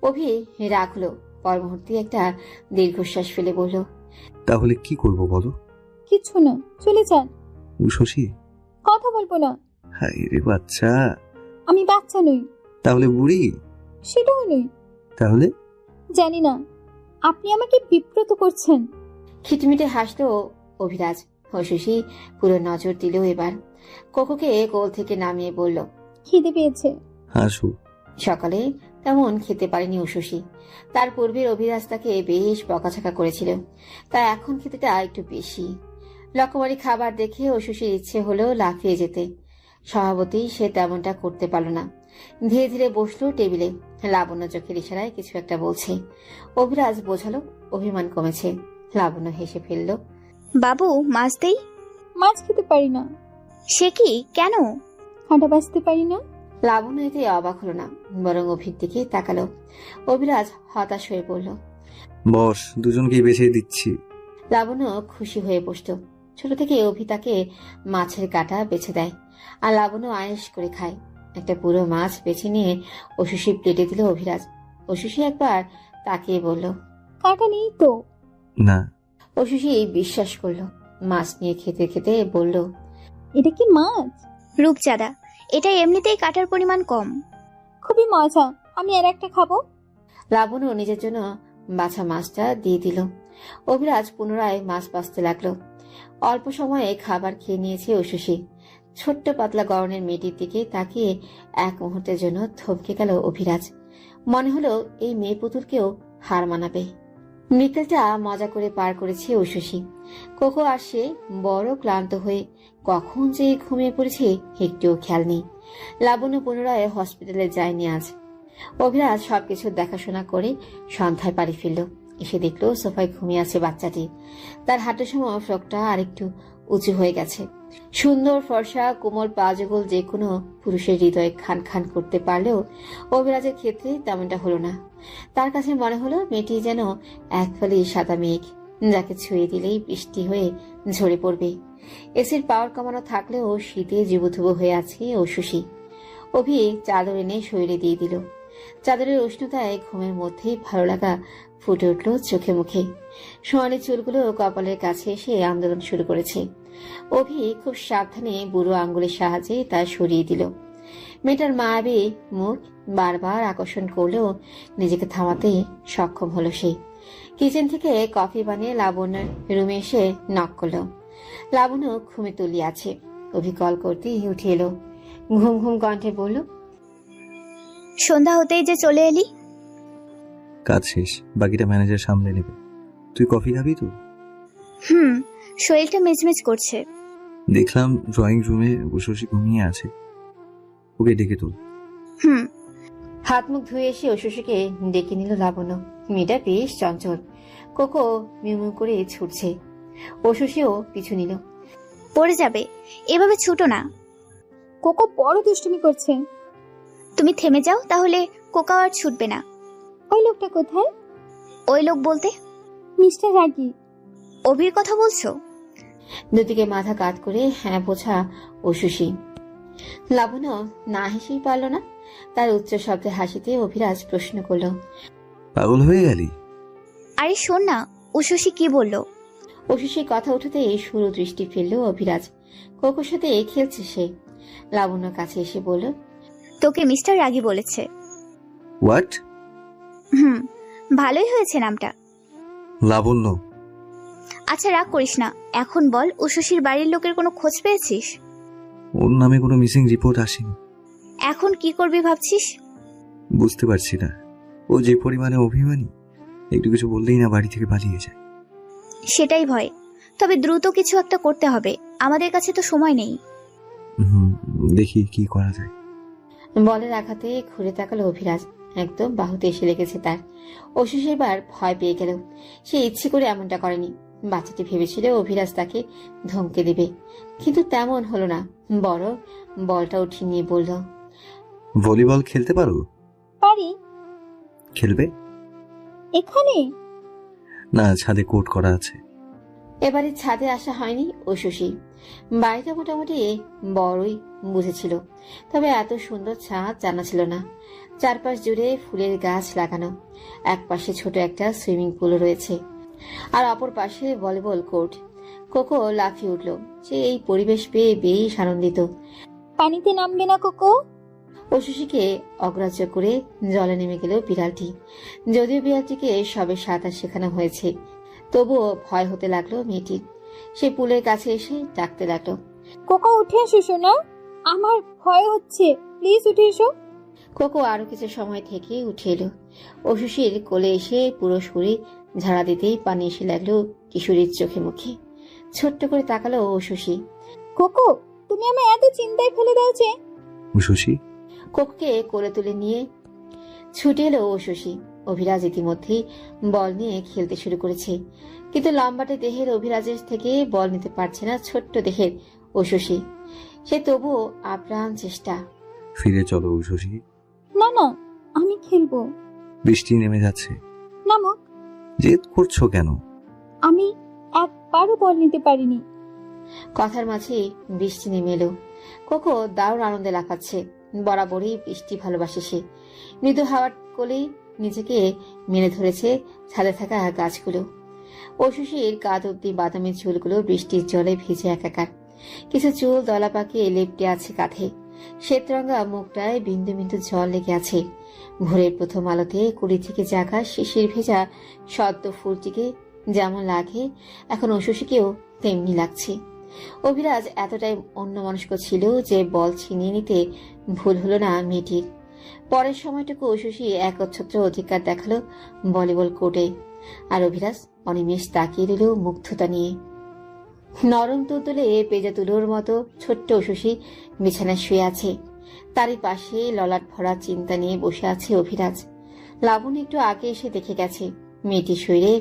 S2: অভি রাগ হলো। পর মুহূর্তে একটা দীর্ঘশ্বাস ফেলে বলল,
S1: তাহলে কি করব বলো?
S4: কিছু না, চলে যান।
S1: উশুশি,
S4: কথা বলবো না।
S1: হাই রে বাচ্চা।
S4: আমি বাচ্চা নই।
S1: তাহলে বুড়ি?
S4: সেটাও নই।
S1: তাহলে?
S4: জানি না, আপনি আমাকে বিব্রত করছেন।
S2: খিটমিটে হাসলো অভিরাজ। শশী পুরো নজর দিল এবার। কোকোকে কোল থেকে নামিয়ে বলল,
S4: খিদে পেয়েছে।
S1: হাসু।
S2: সকালে তেমন খেতে পারেনি শশী। তার পূর্বের অভিরাজ তাকে বেশ বকাঝকা করেছিল, তাই এখন খেতেটা একটু বেশি। লক্ষ্যমারি খাবার দেখে শশীর ইচ্ছে হলো লাফিয়ে যেতে। স্বভাবতই সে তেমনটা করতে পারল না। ধীরে ধীরে বসলো টেবিলে। লাবণ্য চোখের ইশারায় কিছু একটা বলছে। অভিরাজ বোঝালো অভিমান কমেছে। লাবণ্য হেসে ফেলল,
S5: বাবু মাছ দেই?
S4: মাছ খেতে পারি না।
S5: সে কি, কেন?
S4: কাঁটা বাঁচতে পারি না।
S2: লাবণ্য এতে অবাক হলো না, বরং অভির দিকে তাকালো। অভিরাজ হতাশ হয়ে পড়ল।
S1: বস, দুজনকেই বেছে দিচ্ছি।
S2: লাবণ্য খুশি হয়ে বসত। ছোট থেকে অভি তাকে মাছের কাঁটা বেছে দেয়, আর লাবণ্য আয়েশ করে খায়। একটা পুরো মাছ বেছে নিয়ে অশুষি প্লেটে দিল অভিরাজ। অশুষি একবার তাকিয়ে বলল,
S4: কাঁটা নেই তো।
S1: না।
S2: অশুষি বিশ্বাস করলো। মাছ নিয়ে খেতে খেতে বলল,
S4: এটা কি মাছ?
S5: রূপচাঁদা, এটা এমনিতেই কাটার পরিমাণ কম।
S4: খুবই মজা, আমি আর একটা খাবো।
S2: লাবণ্য নিজের জন্য বাছা মাছটা দিয়ে দিল। অভিরাজ পুনরায় মাছ বাছতে লাগলো। অল্প সময়ে খাবার খেয়ে নিয়েছে ঐশী। ছোট্ট পাতলা গড়নের মেয়েটির দিকে তাকিয়ে এক মুহূর্তের জন্য থমকে গেল অভিরাজ। মনে হলো এই মেয়ে পুতুলকেও হার মানাবে। বিকেলটা মজা করে পার করেছে ঐশী। কোকো আর সে বড় ক্লান্ত হয়ে কখন যে ঘুমিয়ে পড়েছে একটুও খেয়াল নেই। লাবণ্য পুনরায় হসপিটালে যায়নি আজ। অভিরাজ সবকিছু দেখাশোনা করে সন্ধ্যায় বাড়ি ফিরল। এসে দেখলো সোফায় ঘুমিয়ে আছে বাচ্চাটি। তার হাঁটুর সময় ফ্রকটা আরেকটু উঁচু হয়ে গেছে। সুন্দর ফর্সা কোমল পাজগোল যে কোনো পুরুষের হৃদয়ে খান খান করতে পারলেও অভিরাজের ক্ষেত্রে তেমনটা হলো না। তার কাছে মনে হলো মেয়েটি যেন এক ফালি সাদা মেঘ, যাকে ছুঁয়ে দিলেই বৃষ্টি হয়ে ঝরে পড়বে। এসির পাওয়ার কমানো থাকলেও শীতে জীবধুব হয়ে আছে ঐশী। অভি চাদর এনে শরীরে দিয়ে দিল। চাদরের উষ্ণতায় ঘুমের মধ্যেই ভালো লাগা ফুটে উঠল চোখে মুখে। সোনালি চুলগুলো কপালের কাছে এসে আন্দোলন শুরু করেছে। অভি খুব সাবধানে বুড়ো আঙ্গুলের সাহায্যে তা সরিয়ে দিল। মেয়েটার মায়াবী মুখ বারবার আকর্ষণ করলেও নিজেকে থামাতে সক্ষম হলো সে। কিচেন থেকে কফি বানিয়ে লাবণ্যের রুমে এসে নক করলো। লাবণ্য ঘুমে তলিয়ে আছে। অভি কল করতেই উঠে এলো। ঘুম ঘুম কণ্ঠে বলল,
S5: সন্ধ্যা হতেই যে চলে এলি।
S1: কাজ শেষ, বাকিটা ম্যানেজার সামলে নেবে। তুই কফি খাবি তো?
S5: শরীরটা মেজমেজ করছে।
S1: দেখলাম ড্রয়িং রুমে ঐশী ঘুমিয়ে আছে, ওকে ডেকে তোল।
S2: হাত মুখ ধুয়ে এসে ঐশীকে ডেকে নিল লাবণ্য। মেয়েটা বেশ চঞ্চল। কোকো মিউ করে ছুটছে। ঐশীও পিছু নিল।
S5: পড়ে যাবে, এভাবে ছুটো না।
S4: কোকো বড় দুষ্টুমি করছে।
S5: তুমি থেমে যাও, তাহলে কোকাও আর ছুটবে না।
S4: ওই লোকটা কোথায়?
S5: ওই লোক বলতে
S4: মিস্টার রাগী।
S5: অভির কথা বলছো?
S2: দুদিকে মাথা কাত করে হ্যাঁ বোঝা ঐশী। লাবণ্য না হেসেই পারল না। তার উচ্চ শব্দে হাসিতে অভিরাজ প্রশ্ন করল,
S1: পাগল হয়ে গেলি?
S5: আরে শোন না, উশসী কি বললো।
S2: ঐশীর কথা উঠতে শুরু দৃষ্টি ফেলল অভিরাজ। কোকোর সাথে খেলছে সে। লাবণ্য কাছে এসে বলল,
S5: তোকে মিস্টার রাগী বলেছে।
S1: হোয়াট?
S5: ভালোই হয়েছে নামটা।
S1: লাবণ্য?
S5: আচ্ছা রাগ করিস না, এখন বল উশসীর বাড়ির লোকের কোনো খোঁজ পেয়েছিস?
S1: ওর নামে কোনো মিসিং রিপোর্ট আসেনি।
S5: এখন কি করবি ভাবছিস?
S1: বুঝতে পারছি না, ও যে পরিমাণে অভিমানী, একটু কিছু বললেই না বাড়ি থেকে পালিয়ে যায়।
S5: সেটাই ভয়। তবে দ্রুত কিছু একটা করতে হবে, আমাদের কাছে তো সময় নেই।
S1: দেখি কি করা যায়।
S2: বলের আঘাতে ঘুরে তাকালো অভিরাজ। একদম বাহুতে এসে লেগেছে তার। ঐশী এবার ভয় পেয়ে গেল। সে ইচ্ছে করে এমনটা করেনি। বাচ্চাটি ভেবেছিল অভিরাজ তাকে ধমকে দেবে, কিন্তু তেমন হলো না। বড় বলটা উঠিয়ে নিয়ে বলল,
S1: ভলিবল খেলতে পারো?
S4: পারি।
S1: খেলবে?
S4: এখানে
S1: না, ছাদে কোর্ট করা আছে।
S2: এবারে ছাদে আসা হয়নি ঐশী। বাড়িটা মোটামুটি বড়ই বুঝেছিল, তবে এত সুন্দর ছাদ জানা ছিল না। চারপাশ জুড়ে ফুলের গাছ লাগানো। এক পাশে ছোট একটা সুইমিং পুল রয়েছে, আর অপর পাশে ভলিবল কোর্ট। কোকো লাফিয়ে উঠল। সে এই পরিবেশ পেয়ে বেশ আনন্দিত।
S4: পানিতে নামবে না কোকো?
S2: ঐশীকে অগ্রাহ্য করে জলে নেমে গেল বিড়ালটি। যদিও বিড়ালটিকে সবে সাঁতার শেখানো হয়েছে, তবুও ভয় হতে লাগলো মেয়েটির। সে পুলের কাছে এসে ডাকতে লাগলো,
S4: কোকো উঠে এসো সোনা, আমার ভয় হচ্ছে, প্লিজ উঠে এসো।
S2: কোকো আরো কিছু সময় থেকে উঠে এলো। ঐশীর কোলে এসে পুরো শরীর ঝাড়া দিতেই পানি এসে লাগলো কিশোরীর চোখে মুখে। ছোট্ট করে তাকালো ঐশী।
S4: কোকো, তুমি আমায় এত চিন্তায় ফেলে দাও যে।
S1: ঐশী?
S2: কোকোকে কোলে তুলে নিয়ে ছুটে এলো ঐশী। অভিরাজ ইতিমধ্যেই বল নিয়ে খেলতে শুরু করেছে, কিন্তু লম্বাটে দেহের অভিরাজের থেকে বল নিতে পারছে না ছোট্ট দেহের ঐশী। সে তবুও আপ্রাণ চেষ্টা।
S1: ফিরে চলো ঐশী।
S4: না না, আমি খেলবো।
S1: বৃষ্টি নেমে যাচ্ছে।
S4: নামক।
S1: জেদ করছো কেন?
S4: আমি একবারও বল নিতে পারিনি।
S2: কথার মাঝে বৃষ্টি নেমে এলো। কোকো দারুণ আনন্দে লাফাচ্ছে। বরাবরই বৃষ্টি ভালোবাসে সে। মৃদু হাওয়ার কোলেই নিজেকে মেলে ধরেছে ছাদে থাকা গাছগুলো। ঐশীর কাঁধ অব্দি বাদামি চুলগুলো বৃষ্টির জলে ভিজে একাকার। কিছু চুল দলা পাকিয়ে লেপ্টে আছে কাঁধে। শ্বেতরঙা মুখটায় বিন্দু বিন্দু জল লেগে আছে। ভোরের প্রথম আলোতে কুড়ি থেকে জাগা শিশির ভেজা সদ্য ফুলটিকে যেমন লাগে, এখন ঐশীকেও তেমনি লাগছে। অভিরাজ এতটাই অন্যমনস্ক ছিল যে বল ছিনিয়ে নিতে ভুল হলো না মেয়েটির। পরের সময়টুকু ঐশী একচ্ছত্র অধিকার দেখালো ভলিবল কোর্টে, আর অভিরাজ অনিমেষ তাকিয়ে রইল মুগ্ধতা নিয়ে। নরম তুলতুলে পেজা তুলোর মতো ছোট্ট ঐশী বিছানায় শুয়ে আছে। তারই পাশে ললাট ভরা চিন্তা নিয়ে বসে আছে অভিরাজ। লাবণ্য একটু আগে এসে দেখে গেছে মেয়েটির শরীরে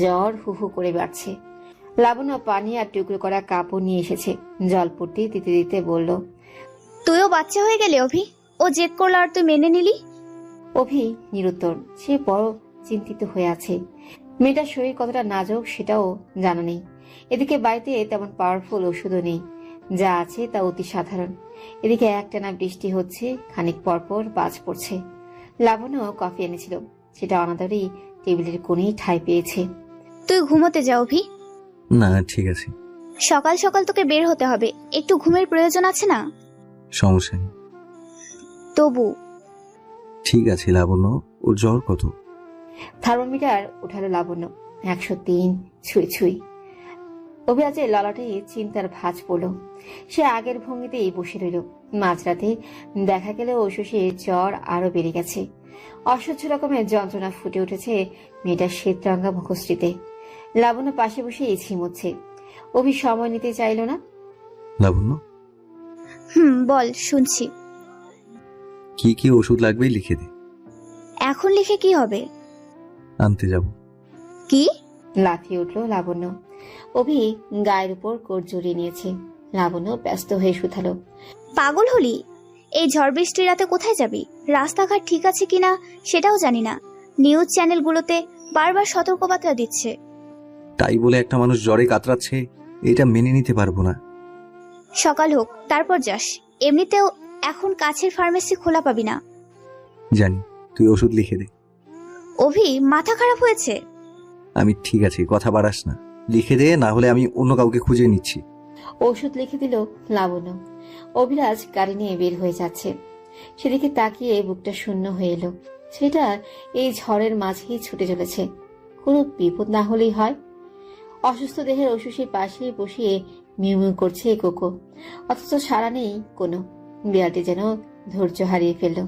S2: জ্বর হু হু করে বাড়ছে। লাবণ্য পানি আর টুকরো করা কাপড় নিয়ে এসেছে। জলপট্টি দিতে দিতে বলল,
S5: তুইও বাচ্চা হয়ে গেলে অভি। ও জেদ করলো আর তুই মেনে নিলি।
S2: অভি নিরুত্তর। সে বড় চিন্তিত হয়ে আছে। মেয়েটার শরীর কতটা নাজুক সেটাও জানা নেই। এদিকে বাড়িতে তেমন পাওয়ারফুল ওষুধও নেই, যা আছে তা অতি সাধারণ। এদিকে একটানা বৃষ্টি হচ্ছে, খানিক পরপর বাজ পড়ছে। লাবণ্য কফি এনেছিল, সেটা অনাদরেই টেবিলের কোণেই ঠাঁই পেয়েছে।
S5: তুই ঘুমোতে যা অভি।
S1: না ঠিক আছে,
S5: সকাল সকাল তোকে বের হতে হবে, একটু ঘুমের প্রয়োজন আছে না?
S1: সমস্যা নেই।
S5: তবু
S1: ঠিক আছে লাবণ্য, ওর জ্বর কত?
S2: থার্মোমিটার উঠালো লাবণ্য। 103 ছুঁই ছুঁই। অভিরাজের ললাটে চিন্তার ভাঁজ পড়ল। সে আগের ভঙ্গিতেই বসে রইল। মাঝরাতে দেখা গেল ঐশীর জ্বর আরো বেড়ে গেছে। অসহ্য রকমের যন্ত্রণা ফুটে উঠেছে মেয়েটার শ্বেতরঙা মুখশ্রীতে। লাবণ্য পাশে বসে ঝিমোচ্ছে। অভি সময় নিতে চাইল না।
S1: লাবণ্য,
S5: বল, শুনছি।
S1: কি কি ওষুধ লাগবে লিখে দে।
S5: এখন লিখে কি হবে?
S1: আনতে যাব।
S5: কি?
S2: লাফিয়ে উঠল লাবণ্য। অভি গায়ের উপর কোট জড়িয়ে নিয়েছে। লাবণ্য ব্যস্ত হয়ে শুধালো,
S5: পাগল হলি? এই ঝড় বৃষ্টির রাতে কোথায় যাবি? রাস্তাঘাট ঠিক আছে কিনা সেটাও জানি না। নিউজ চ্যানেলগুলোতে বারবার সতর্কবার্তা দিচ্ছে।
S1: তাই বলে একটা মানুষ জ্বরে কাতরাচ্ছে, এটা মেনে নিতে পারবো না।
S5: সকাল হোক তারপর যাস। এমনিতেও এখন কাছের ফার্মেসি খোলা পাবি না।
S1: জানি, তুই ওষুধ লিখে দে।
S5: অভি, মাথা খারাপ হয়েছে?
S1: আমি ঠিক আছে, কথা বাড়াস না। লিখে দে, না হলে আমি অন্য কাউকে খুঁজে নিচ্ছি।
S2: ওষুধ লিখে দিল লাবণ্য। অভিরাজ গাড়ি নিয়ে বের হয়ে যাচ্ছে। সেদিকে তাকিয়ে বুকটা শূন্য হয়ে এলো। সেটা এই ঝড়ের মাঝেই ছুটে চলেছে। কোনো বিপদ না হলেই হয়। অসুস্থ দেহের ঐশীর পাশে বসিয়ে মিউ মিউ করছে কোকো, অথচ সাড়া নেই কোনো। বিড়ালটি যেন ধৈর্য হারিয়ে ফেলল।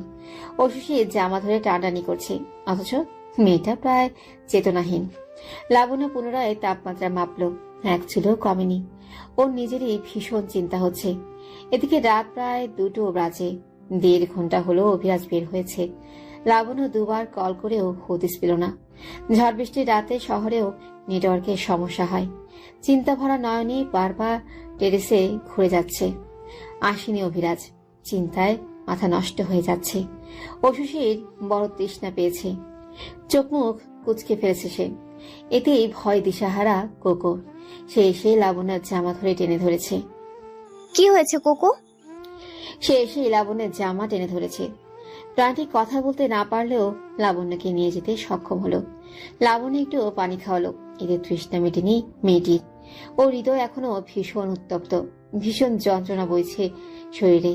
S2: ঐশীর জামা ধরে টানাটানি করছে, অথচ মেয়েটা প্রায় চেতনাহীন। লাবণ্য পুনরায় তাপমাত্রা মাপল, 1 ছিল কমেনি। ওর নিজেরই ভীষণ চিন্তা হচ্ছে। এদিকে রাত প্রায় 2টো বাজে। 1.5 ঘন্টা হলো অভিরাজ বের হয়েছে। লাবণ্য দুবার কল করেও হদিস পেল না। ঝড় বৃষ্টির রাতে শহরেও নেটওয়ার্কের সমস্যা হয়। চিন্তা ভরা নয়নে বারবার টেরেসে ঘুরে যাচ্ছে। আসেনি অভিরাজ। চিন্তায় মাথা নষ্ট হয়ে যাচ্ছে। ঐশীর বড় তৃষ্ণা পেয়েছে। চোখ মুখ কুচকে ফেলেছে সে। এতেই ভয় দিশাহারা কোকো। সে এসে লাবণ্যের জামা ধরে টেনে ধরেছে।
S5: কি হয়েছে কোকো?
S2: সে এসে লাবণ্যের জামা টেনে ধরেছে। প্রাণটি কথা বলতে না পারলেও লাবণ্যকে নিয়ে যেতে সক্ষম হলো। লাবণ্য একটু পানি খাওয়ালো। এদের তৃষ্ণা মেটেনি মেয়েটির। ও হৃদয় এখনো ভীষণ উত্তপ্ত, ভীষণ যন্ত্রণা বইছে শরীরে।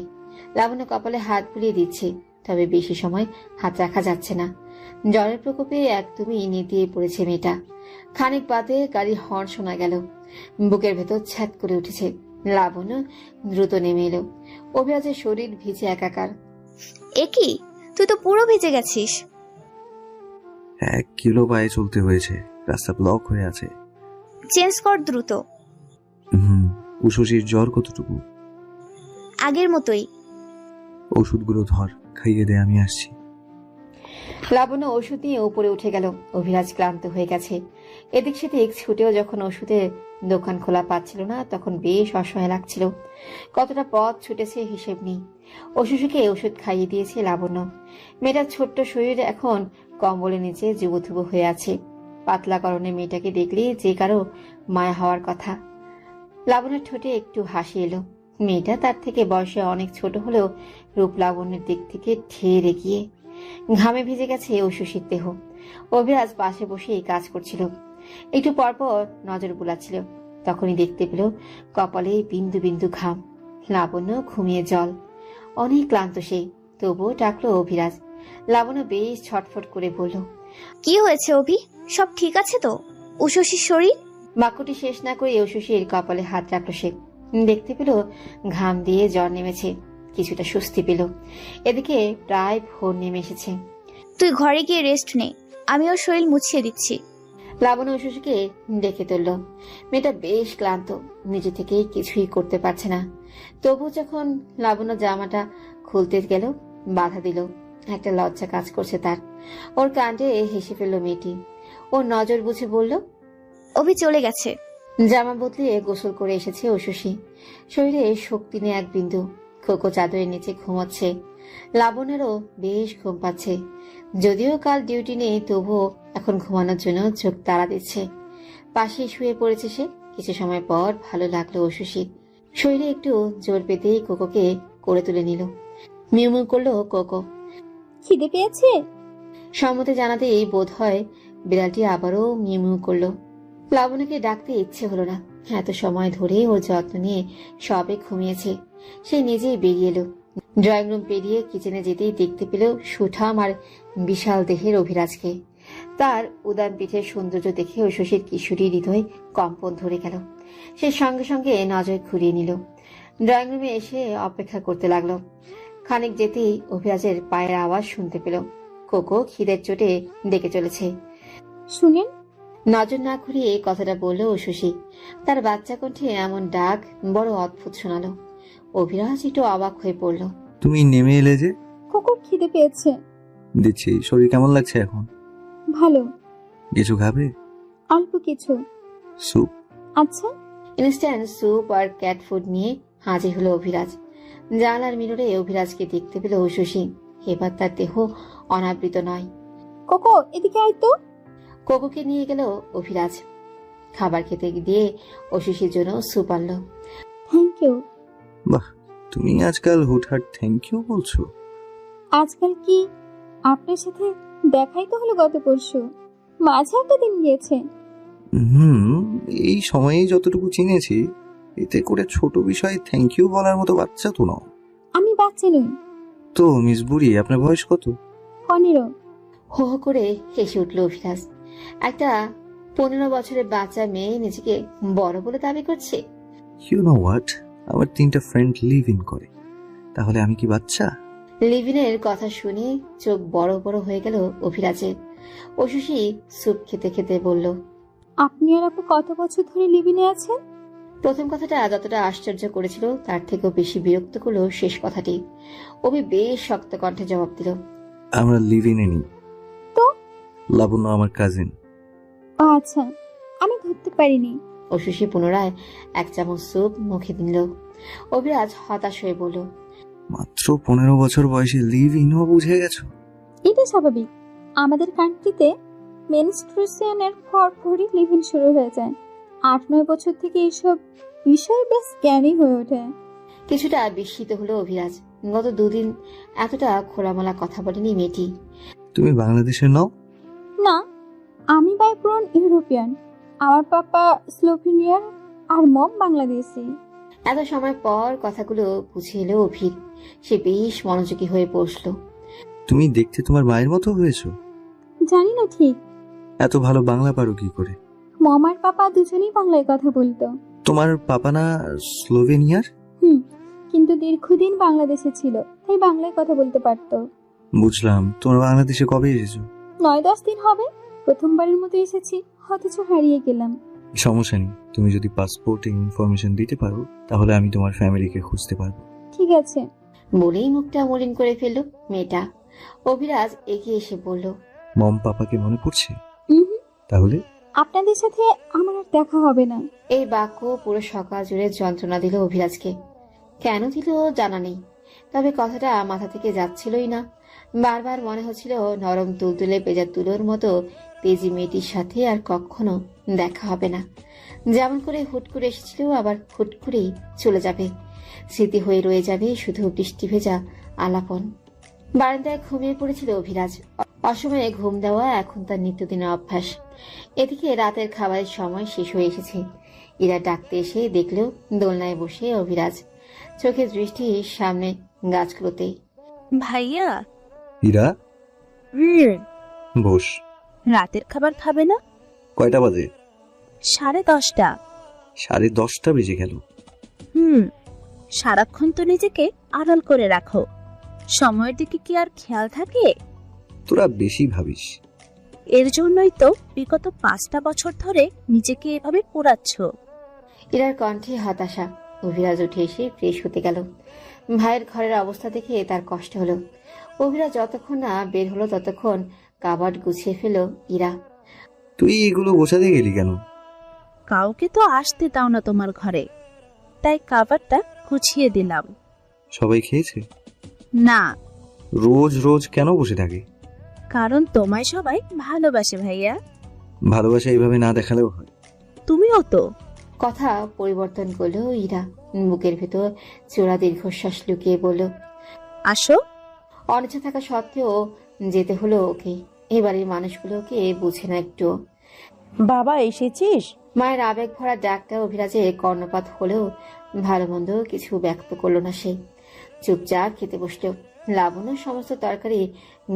S2: লাবণ্য কপালে হাত বুলিয়ে দিচ্ছে, তবে বেশি সময় হাত রাখা যাচ্ছে না। জ্বরের প্রকোপে একদমই নেতিয়ে পড়েছে মেয়েটা। খানিক বাদে গাড়ির হর্ন শোনা গেল। বুকের ভেতর ছ্যাদ করে উঠেছে। লাবণ্য দ্রুত নেমে এলো। অভিরাজের শরীর ভিজে একাকার।
S5: এ কি, তুই তো পুরো ভিজে গেছিস।
S1: 1 কিলো পায়ে চলতে হয়েছে, রাস্তা ব্লক হয়ে আছে।
S5: চেঞ্জ কর দ্রুত।
S1: উশসীর জ্বর কতটুকু?
S5: আগের মতোই।
S1: ওষুধগুলো ধর, খাইয়ে দে, আমি আসছি।
S2: লাবণ্য ওষুধ নিয়ে উপরে উঠে গেল। অভিরাজ ক্লান্ত হয়ে গেছে। এদিক সেদিক ছুটেও যখন ওষুধের দোকান খোলা পাচ্ছিল না, তখন বেশ অসহায় লাগছিল। কতটা পথ ছুটেছে হিসেব নেই। ঐশীকে ওষুধ খাইয়ে দিয়েছে লাবণ্য। মেয়েটার ছোট্ট শরীর এখন কম্বলের নিচে যুবথুবু হয়ে আছে। পাতলা গরনে মেয়েটাকে দেখলে যে কারো মায়া হওয়ার কথা। লাবণ্যের ঠোঁটে একটু হাসি এলো। মেয়েটা তার থেকে বয়সে অনেক ছোট হলেও রূপ লাবণ্যের দিক থেকে ঢের এগিয়ে। ঘামে ভিজে গেছে ঐশীর দেহ। অভিরাজ পাশে বসেই কাজ করছিল। একটু পরপর নজর বুলাচ্ছিল। তখনই দেখতে পেল কপালে বিন্দু বিন্দু ঘাম। লাবণ্য ঘুমিয়ে জল। অনেক ক্লান্ত সে, তবুও ডাকলো অভিরাজ। লাবণ্য বেশ ছটফট করে বলল,
S5: কি হয়েছে অভি? সব ঠিক আছে তো? উশসীর শরীর?
S2: বাক্যটি শেষ না করে শশীর কপালে হাত রাখলো সে। দেখতে পেল ঘাম দিয়ে জ্বর নেমেছে, কিছুটা স্বস্তি পেল। এদিকে প্রায় ভোর নেমে এসেছে।
S5: তুই ঘরে গিয়ে রেস্ট নে, আমি ওর শরীর মুছিয়ে দিচ্ছি।
S2: লাবণ্য শশীকে ডেকে তুলল। মেয়েটা বেশ ক্লান্ত, নিজে থেকেই কিছুই করতে পারছে না। তবু যখন লাবণ্য জামাটা খুলতে গেল, বাধা দিল। একটা লজ্জা কাজ করছে তার। ওর কাণ্ডে হেসে ফেলল মেয়েটি। ওর নজর বুঝে বলল,
S5: অভি চলে গেছে।
S2: জামা বদলিয়ে গোসল করে এসেছে শশী। শরীরে শক্তি নেই এক বিন্দু। খোকো চাদরের নিচে ঘুমোচ্ছে। লাবণ্যেরও বেশ ঘুম পাচ্ছে। যদিও কাল ডিউটি নেই, তবুও এখন ঘুমানোর জন্য চোখ তাড়া দিচ্ছে। পাশে শুয়ে পড়েছে সে। কিছু সময় পর ভালো লাগলো শশীর। শরীরে একটু জোর পেতেই কোকোকে করে তুলে নিল। মিউমিউ করলো কোকো।
S4: খিদে পেয়েছে?
S2: সম্মতি জানাতেই বোধ হয় বিড়ালটি আবারও মিউমিউ করলো। লাবণ্যকে ডাকতে ইচ্ছে হলো না। এত সময় ধরে ওর যত্ন নিয়ে সবে ঘুমিয়েছে। সে নিজেই বেরিয়ে এলো। ড্রয়িং রুম পেরিয়ে কিচেনে যেতেই দেখতে পেল সুঠাম আর বিশাল দেহের অভিরাজকে। তার উদান পিঠের সৌন্দর্য দেখে শশীর কিশোরী হৃদয় কম্পন ধরে গেল। সে সঙ্গে সঙ্গে নজর ঘুরিয়ে নিল। ড্রয়িং রুমে এসে অপেক্ষা করতে লাগলো। খানিক যেতেই অভিরাজের পায়ের আওয়াজ শুনতে পেল। কোকো খিদের চোটে ডেকে চলেছে।
S4: শুনেন,
S2: নজর না ঘুরিয়ে কথাটা বলল শশী। তার বাচ্চা কণ্ঠে এমন ডাক বড় অদ্ভুত শোনালো। অভিরাজ একটু অবাক হয়ে পড়ল।
S1: তুমি নেমে এলে যে?
S4: কুকুর খিদে পেয়েছে।
S1: দিচ্ছি। শরীর কেমন লাগছে এখন?
S4: ভালো।
S1: কিছু খাবে?
S4: অল্প কিছু।
S1: স্যুপ?
S4: আচ্ছা।
S2: ইনস্ট্যান্ট স্যুপ আর ক্যাট ফুড নিয়ে হাজির হলো অভিরাজ। জানালার মিররে অভিরাজকে দেখতে পেল শশী। এবার তার দেহ অনাবৃত নয়।
S4: কোকো, এদিকে আয় তো।
S2: কোকোকে নিয়ে গেল অভিরাজ। খাবার খেতে দিয়ে শশীর জন্য স্যুপ আনলো।
S4: Thank you.
S1: বাহ, তুমি আজকাল হুটহাট থ্যাংক ইউ বলছো।
S4: আজকাল কি? আপনার সাথে দেখাই তো হলো গত পরশু। মাঝে একটা দিন গিয়েছে।
S1: এই সময়েই যতটুকু চিনেছি, এতে করে ছোট বিষয়ে থ্যাংক ইউ বলার মতো বাচ্চা তো নও।
S4: আমি বাচ্চা নই।
S1: তো মিস বুড়ি, আপনার বয়স কত?
S4: 15।
S2: হো হো করে হেসে উঠল অভিরাজ। একটা 15 বছরের বাচ্চা মেয়ে নিজেকে বড় বলে দাবি করছে।
S1: ইউ নো হোয়াট, আমার 3টা ফ্রেন্ড লিভ ইন করে। তাহলে আমি কি বাচ্চা?
S2: লিভিনের কথা শুনে চোখ বড় বড় হয়ে গেল অভিরাজের। শশী স্যুপ খেতে খেতে বলল,
S4: আপনি আর আপু কত বছর ধরে লিভিনে আছেন?
S2: প্রথম কথাটা যতটা আশ্চর্য করেছিল তার থেকেও বেশি বিরক্ত করলো শেষ কথাটি। অভি বেশ শক্ত কণ্ঠে জবাব দিল,
S1: আমরা লিভ ইনে নি।
S4: তো?
S1: লাবণ্য আমার কাজিন।
S4: ও আচ্ছা, আমি ধরতে পারিনি।
S2: শশী পুনরায় 1 চামচ স্যুপ মুখে দিল। অভিরাজ হতাশ হয়ে বলল,
S1: মাত্র 15 বছর বয়সে লিভ ইনও বুঝে গেছো?
S4: এটা স্বাভাবিক। আমাদের কান্ট্রিতে মেনস্ট্রুয়েশনের পরপরই লিভিন শুরু হয়ে যায়। 8-9 বছর থেকে এইসব বিষয় বেশ জ্ঞানী হয়ে ওঠে।
S2: কিছুটা বিস্মিত হলো অভিরাজ। গত 2 দিন এতটা খোলামেলা কথা বলেনি মেয়েটি।
S1: তুমি বাংলাদেশের নও?
S4: না, আমি বাই ব্রন ইউরোপিয়ান। আমার পাপা স্লোভেনিয়ার আর মম বাংলাদেশি।
S2: এত সময় পর কথাগুলো বুঝে এলো অভির। সে বেশ মনোযোগী হয়ে বসলো।
S1: তুমি দেখতে তোমার মায়ের মতো হয়েছো।
S4: জানি না ঠিক।
S1: এত ভালো বাংলা পারো কি করে?
S4: মম আর পাপা দুজনেই বাংলায় কথা বলতো।
S1: তোমার পাপা না স্লোভেনিয়ার?
S4: কিন্তু দীর্ঘদিন বাংলাদেশে ছিল, তাই বাংলায় কথা বলতে পারতো।
S1: বুঝলাম। তোমরা বাংলাদেশে কবে এসেছো?
S4: 9-10 দিন হবে। প্রথমবারের মতো এসেছি, অথচ হারিয়ে গেলাম।
S1: সমস্যা নেই, তুমি যদি পাসপোর্টে ইনফরমেশন দিতে পারো তাহলে আমি তোমার ফ্যামিলিকে খুঁজতে পারবো।
S4: ঠিক আছে।
S2: বলেই মুখটা মলিন করে ফেললো মেয়েটা। অভিরাজ এগিয়ে এসে বলল,
S1: মম পাপাকে মনে পড়ছে?
S4: উহুম,
S1: তাহলে
S4: আপনাদের সাথে আমার আর দেখা হবে না।
S2: এই বাক্য পুরো সকাল জুড়ে যন্ত্রণা দিল অভিরাজকে। কেন দিল জানা নেই, তবে কথাটা মাথা থেকে যাচ্ছিলই না। বারবার মনে হচ্ছিল নরম তুলতুলে পেঁজা তুলোর মতো তেজি মেয়েটির সাথে আর কখনো দেখা হবে না। যেমন করে হুট করে এসেছিল, আবার হুট করেই চলে যাবে। স্মৃতি হয়ে রয়ে যাবে শুধু বৃষ্টি ভেজা আলাপন। বারান্দায় ঘুমিয়ে পড়েছিল অভিরাজ। অসময়ে ঘুম দেওয়া এখন তার নিত্যদিনের অভ্যাস। এদিকে রাতের খাবারের সময় শেষ হয়ে এসেছে। ইরা ডাকতে এসে দেখলেও দোলনায় বসে অভিরাজ। চোখের দৃষ্টি সামনে গাছগুলোতেই।
S6: ভাইয়া।
S1: হীরা, বস।
S6: রাতের খাবার খাবে না?
S1: কয়টা বাজে?
S6: 10:30।
S1: 10:30 বেজে গেল।
S6: সারাক্ষণ তো নিজেকে আড়াল করে রাখো, সময়ের দিকে কি আর খেয়াল থাকে?
S1: তোরা বেশি ভাবিস।
S6: এর জন্যই তো বিগত 5টা বছর ধরে নিজেকে এভাবে পোড়াচ্ছ।
S2: ইরার কণ্ঠে হতাশা। অভিরাজ উঠে এসে ফ্রেশ হতে গেল। ভাইয়ের ঘরের অবস্থা দেখে তার কষ্ট হলো। অভিরাজ যতক্ষণ না বের হলো ততক্ষণ কাবার্ড গুছিয়ে ফেল ইরা।
S1: তুই এগুলো গোছাতে গেলি কেন?
S6: কাউকে তো আসতে দাও না তোমার ঘরে, তাই কাভারটা গুছিয়ে দিলাম।
S1: সবাই খেয়েছে?
S6: না,
S1: রোজ রোজ কেন বসে থাকে?
S6: কারণ তোমায় সবাই ভালোবাসে ভাইয়া।
S1: ভালোবাসা এইভাবে না দেখালেও হয়।
S6: তুমিও তো।
S2: কথা পরিবর্তন করলো ইরা। বুকের ভেতর চোরা দীর্ঘশ্বাস লুকিয়ে বলল,
S6: আসো।
S2: অনিচ্ছা থাকা সত্ত্বেও যেতে হলো ওকে। এবারের মানুষগুলোকে বুঝে না একটু।
S7: বাবা এসেছিস?
S2: মায়ের আবেগ ভরা ডাকটা অভিরাজের কর্ণপাত হলেও ভালো মন্দ কিছু ব্যক্ত করলো না সে। চুপচাপ খেতে বসলো। লাবণ্য সমস্ত তরকারি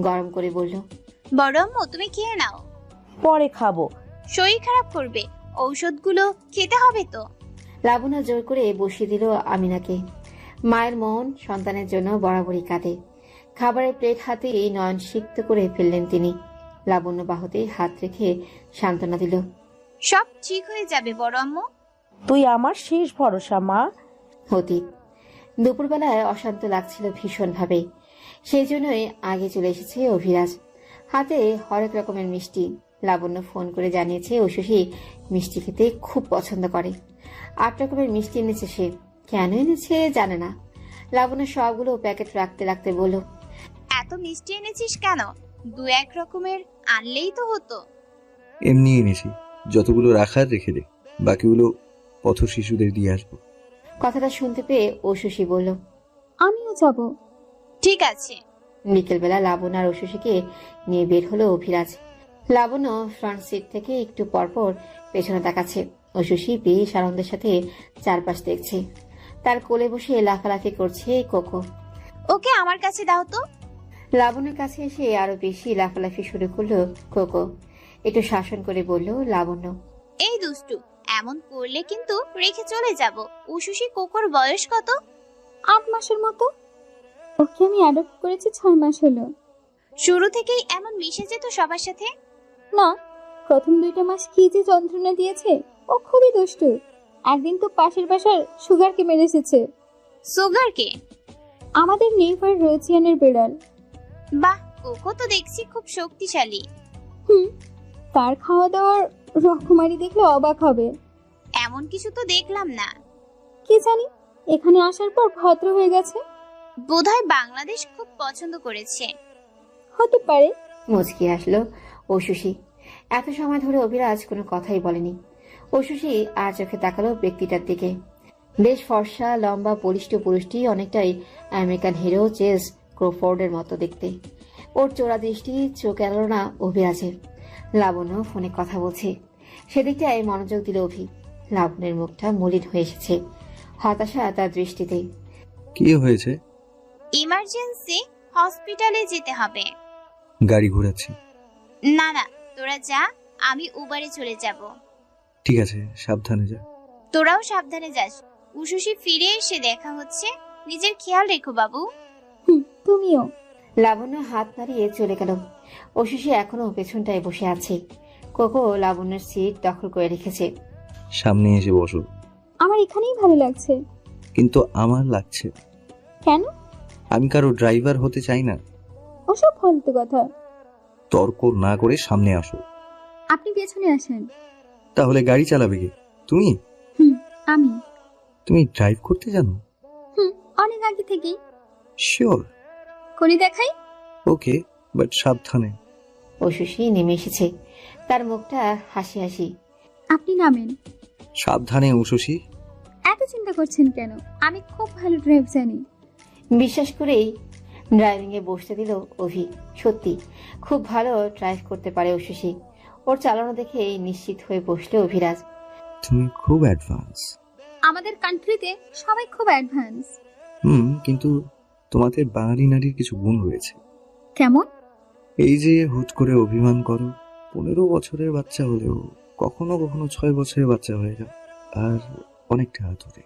S2: গরম করে বলল,
S5: বড় আম্মু তুমি খেয়ে নাও,
S7: পরে খাবো।
S5: শরীর খারাপ করবে, ঔষধগুলো খেতে হবে তো।
S2: লাবণ্য জোর করে বসিয়ে দিল আমিনাকে। মায়ের মন সন্তানের জন্য বরাবরই কাঁদে। খাবারের প্লেট হাতে এই নয়ন সিক্ত করে ফেললেন তিনি। লাবণ্য বাহুতে হাত রেখে সান্ত্বনা দিল,
S5: সব ঠিক হয়ে যাবে বড় আম্মু।
S7: তুই আমার শেষ ভরসা মা।
S2: অতীত। দুপুরবেলায় অশান্ত লাগছিল ভীষণভাবে। সেই জন্যই আগে চলে এসেছে অভিরাজ। হাতে হরেক রকমের মিষ্টি। লাবণ্য ফোন করে জানিয়েছে ঐশী মিষ্টি খেতে খুব পছন্দ করে। 8 রকমের মিষ্টি এনেছে সে। কেন এনেছে জানে না। লাবণ্য সবগুলো প্যাকেট রাখতে রাখতে বলল,
S5: এত মিষ্টি এনেছিস কেন? 2-1 রকমের আনলেই তো হতো।
S1: এমনি এনেছি, যতগুলো রাখার রেখে দে, বাকিগুলো পথ শিশুদের দিয়ে আসবো।
S2: কথাটা শুনতে পেয়ে ঐশী বলল,
S4: আমিও যাব।
S5: ঠিক আছে।
S2: বিকেলবেলা লাবণ্য আর ঐশীকে নিয়ে বের হলো অভিরাজ। লাবণ্য ফ্রন্ট সিট থেকে একটু পরপর পেছনে তাকাচ্ছে। ঐশী বেশ আনন্দের সাথে চারপাশ দেখছে। তার কোলে বসে লাফালাফি করছে কোকো।
S5: ওকে আমার কাছে দাও তো।
S2: লাবণ্যের কাছে এসে আরো বেশি লাফালাফি শুরু করলো কোকো। একটু শাসন করে বলল লাবণ্য,
S5: এই দুষ্টু, এমন করলে কিন্তু রেখে চলে যাব। উশুশি কোকোর বয়স কত?
S4: 8 মাসের মতো। ওকে আমি অ্যাডপ্ট করেছি 6 মাস হলো।
S5: শুরু থেকেই এমন মিশে যেত সবার সাথে?
S4: না, প্রথম 2টা মাস কি যে যন্ত্রণা দিয়েছে। ও খুবই দুষ্টু। একদিন তো পাশের বাসার সুগারকে মেরে এসেছে।
S5: সুগারকে?
S4: আমাদের নেইবার রোজিয়ানের বিড়াল।
S5: বাহ, কোকো তো দেখছি খুব শক্তিশালী।
S4: তার খাওয়া দাওয়ার রকমারি দেখলে অবাক হবে।
S5: এমন কিছু তো দেখলাম না।
S4: কি জানি, এখানে আসার পর ভদ্র হয়ে গেছে।
S5: বোধহয় বাংলাদেশ খুব পছন্দ করেছে।
S4: হতে পারে।
S2: মুচকি আসলো ঐশী। এত সময় ধরে অভিরাজ কোনো কথাই বলেনি। ঐশী আর চোখে তাকালো ব্যক্তিটার দিকে। বেশ ফর্সা, লম্বা, বলিষ্ঠ পুরুষটি অনেকটাই আমেরিকান হিরো চেস ক্রোফোর্ডের মতো দেখতে। ওর চোরা দৃষ্টি চোখ এল না অভিরাজের। লাবণ্য ফোনে কথা বলছে, সেদিকটায় মনোযোগ দিল অভি। লাবণ্যের মুখটা মলিন হয়ে এসেছে, হতাশা তার দৃষ্টিতে।
S1: কি হয়েছে?
S5: ইমার্জেন্সি, হসপিটালে যেতে হবে।
S1: গাড়ি ঘোরাচ্ছি।
S5: না না, তোরা যা, আমি উবারে চলে যাব।
S1: ঠিক আছে, সাবধানে যা।
S5: তোরাও সাবধানে যাস। উশুশি ফিরে এসে দেখা হচ্ছে। নিজের খেয়াল রেখো বাবু।
S4: তুমিও।
S2: লাবণ্য হাত নাড়িয়ে চলে গেল। ঐশী এখনো পেছনটায় বসে আছে। কোকো লাবণ্যের সিট দখল করে রেখেছে।
S1: সামনে এসে বসো।
S4: আমার এখানেই ভালো লাগছে।
S1: কিন্তু আমার লাগছে।
S4: কেন?
S1: আমি কারো ড্রাইভার হতে চাই না।
S4: ওসব ফালতু কথা।
S1: তর্ক না করে সামনে আসো।
S4: আপনি পেছনে আসেন।
S1: তাহলে গাড়ি চালাবে কে? তুমি?
S4: আমি।
S1: তুমি ড্রাইভ করতে জানো?
S4: অনেক আগে থেকেই।
S1: শিওর?
S4: করে দেখাই।
S1: ওকে, বাট সাবধানে।
S2: ঐশী নেমে এসেছে, তার মুখটা হাসি হাসি।
S4: আপনি নামেন।
S1: সাবধানে ঐশী।
S4: এত চিন্তা করছেন কেন? আমি খুব ভালো ড্রাইভ জানি।
S2: বিশ্বাস করেই ড্রাইভিং এ বসতে দিল অভি। সত্যি খুব ভালো ড্রাইভ করতে পারে ঐশী। ওর চালানো দেখে নিশ্চিত হয়ে বসলো অভিরাজ।
S1: তুমি খুব অ্যাডভান্স।
S4: আমাদের কান্ট্রিতে সবাই খুব অ্যাডভান্স।
S1: কিন্তু তোমাদের বাঙালি নারীর কিছু গুণ রয়েছে।
S4: কেমন?
S1: এই যে হুট করে অভিমান করো, 15 বছরের বাচ্চা হলেও কখনো কখনো 6 বছরের বাচ্চা হয়ে যাও, আর অনেকটা আদরে।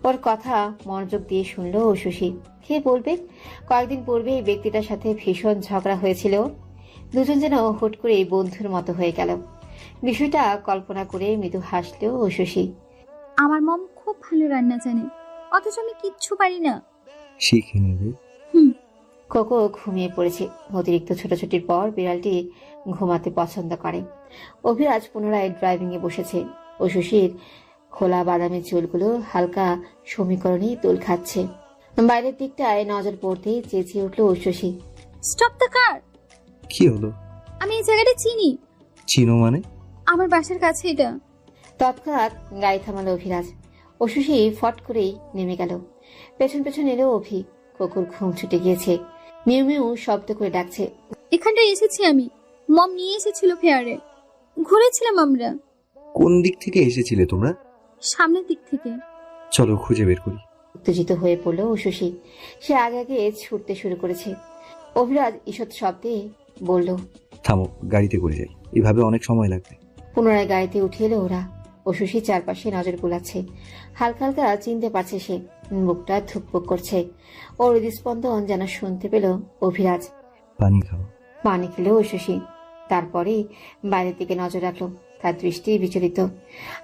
S2: ওর কথা মনোযোগ দিয়ে শুনলো শশী। কে বলবে কয়েকদিন পূর্বে এই ব্যক্তিটার সাথে ভীষণ ঝগড়া হয়েছিল। দুজন যেন হুট করে বন্ধুর মতো হয়ে গেল। বিষয়টা কল্পনা করে মৃদু হাসলো শশী।
S4: আমার মম খুব ভালো রান্না জানে, অথচ আমি কিচ্ছু পারি না।
S1: শিখে নেবে।
S2: কোকো ঘুমিয়ে পড়েছে। অতিরিক্ত ছোটাছুটির পর বিড়ালটি ঘুমাতে পছন্দ করে। অভিরাজ পুনরায় ড্রাইভিং এ বসেছে। শশীর খোলা বাদামি চুলগুলো হালকা সমীকরণে দোল খাচ্ছে। বাইরের দিকটায় নজর পড়তেই চেঁচিয়ে উঠল শশী।
S4: Stop the car!
S1: কি হলো?
S4: আমি এই জায়গাটা চিনি।
S1: চিনো মানে?
S4: আমার বাসার কাছে এটা।
S2: তৎক্ষণাৎ গাড়ি থামালো অভিরাজ। শশী ফট করেই নেমে গেল। পেছন পেছন এলো অভি। কুকুর ঘুম ছুটে গিয়েছে, মিউ মিউ শব্দ করে ডাকছে।
S4: এখানটায় এসেছি আমি, মম নিয়ে এসেছিল ফেয়ারে, ঘুরেছিলাম আমরা।
S1: কোন দিক থেকে এসেছিলে তোমরা?
S4: সামনের দিক থেকে।
S1: চলো খুঁজে বের করি।
S2: উত্তেজিত হয়ে পড়ল শশী। সে আগে আগে ছুটতে শুরু করেছে। অভিরাজ ঈষৎ শব্দে বলল,
S1: থামো, গাড়িতে করে যাই, এভাবে অনেক সময় লাগবে।
S2: পুনরায় গাড়িতে উঠে এলো ওরা। শশী চারপাশে নজর বুলাচ্ছে। হালকা হালকা চিনতে পারছে সে। বুকটা ধুকপুক করছে। ওর হৃদস্পন্দন যেন শুনতে পেল অভিরাজ।
S1: পানি খাও।
S2: পানি খেলো শশী। তারপরেই বাইরের দিকে নজর রাখলো। তার দৃষ্টি বিচলিত।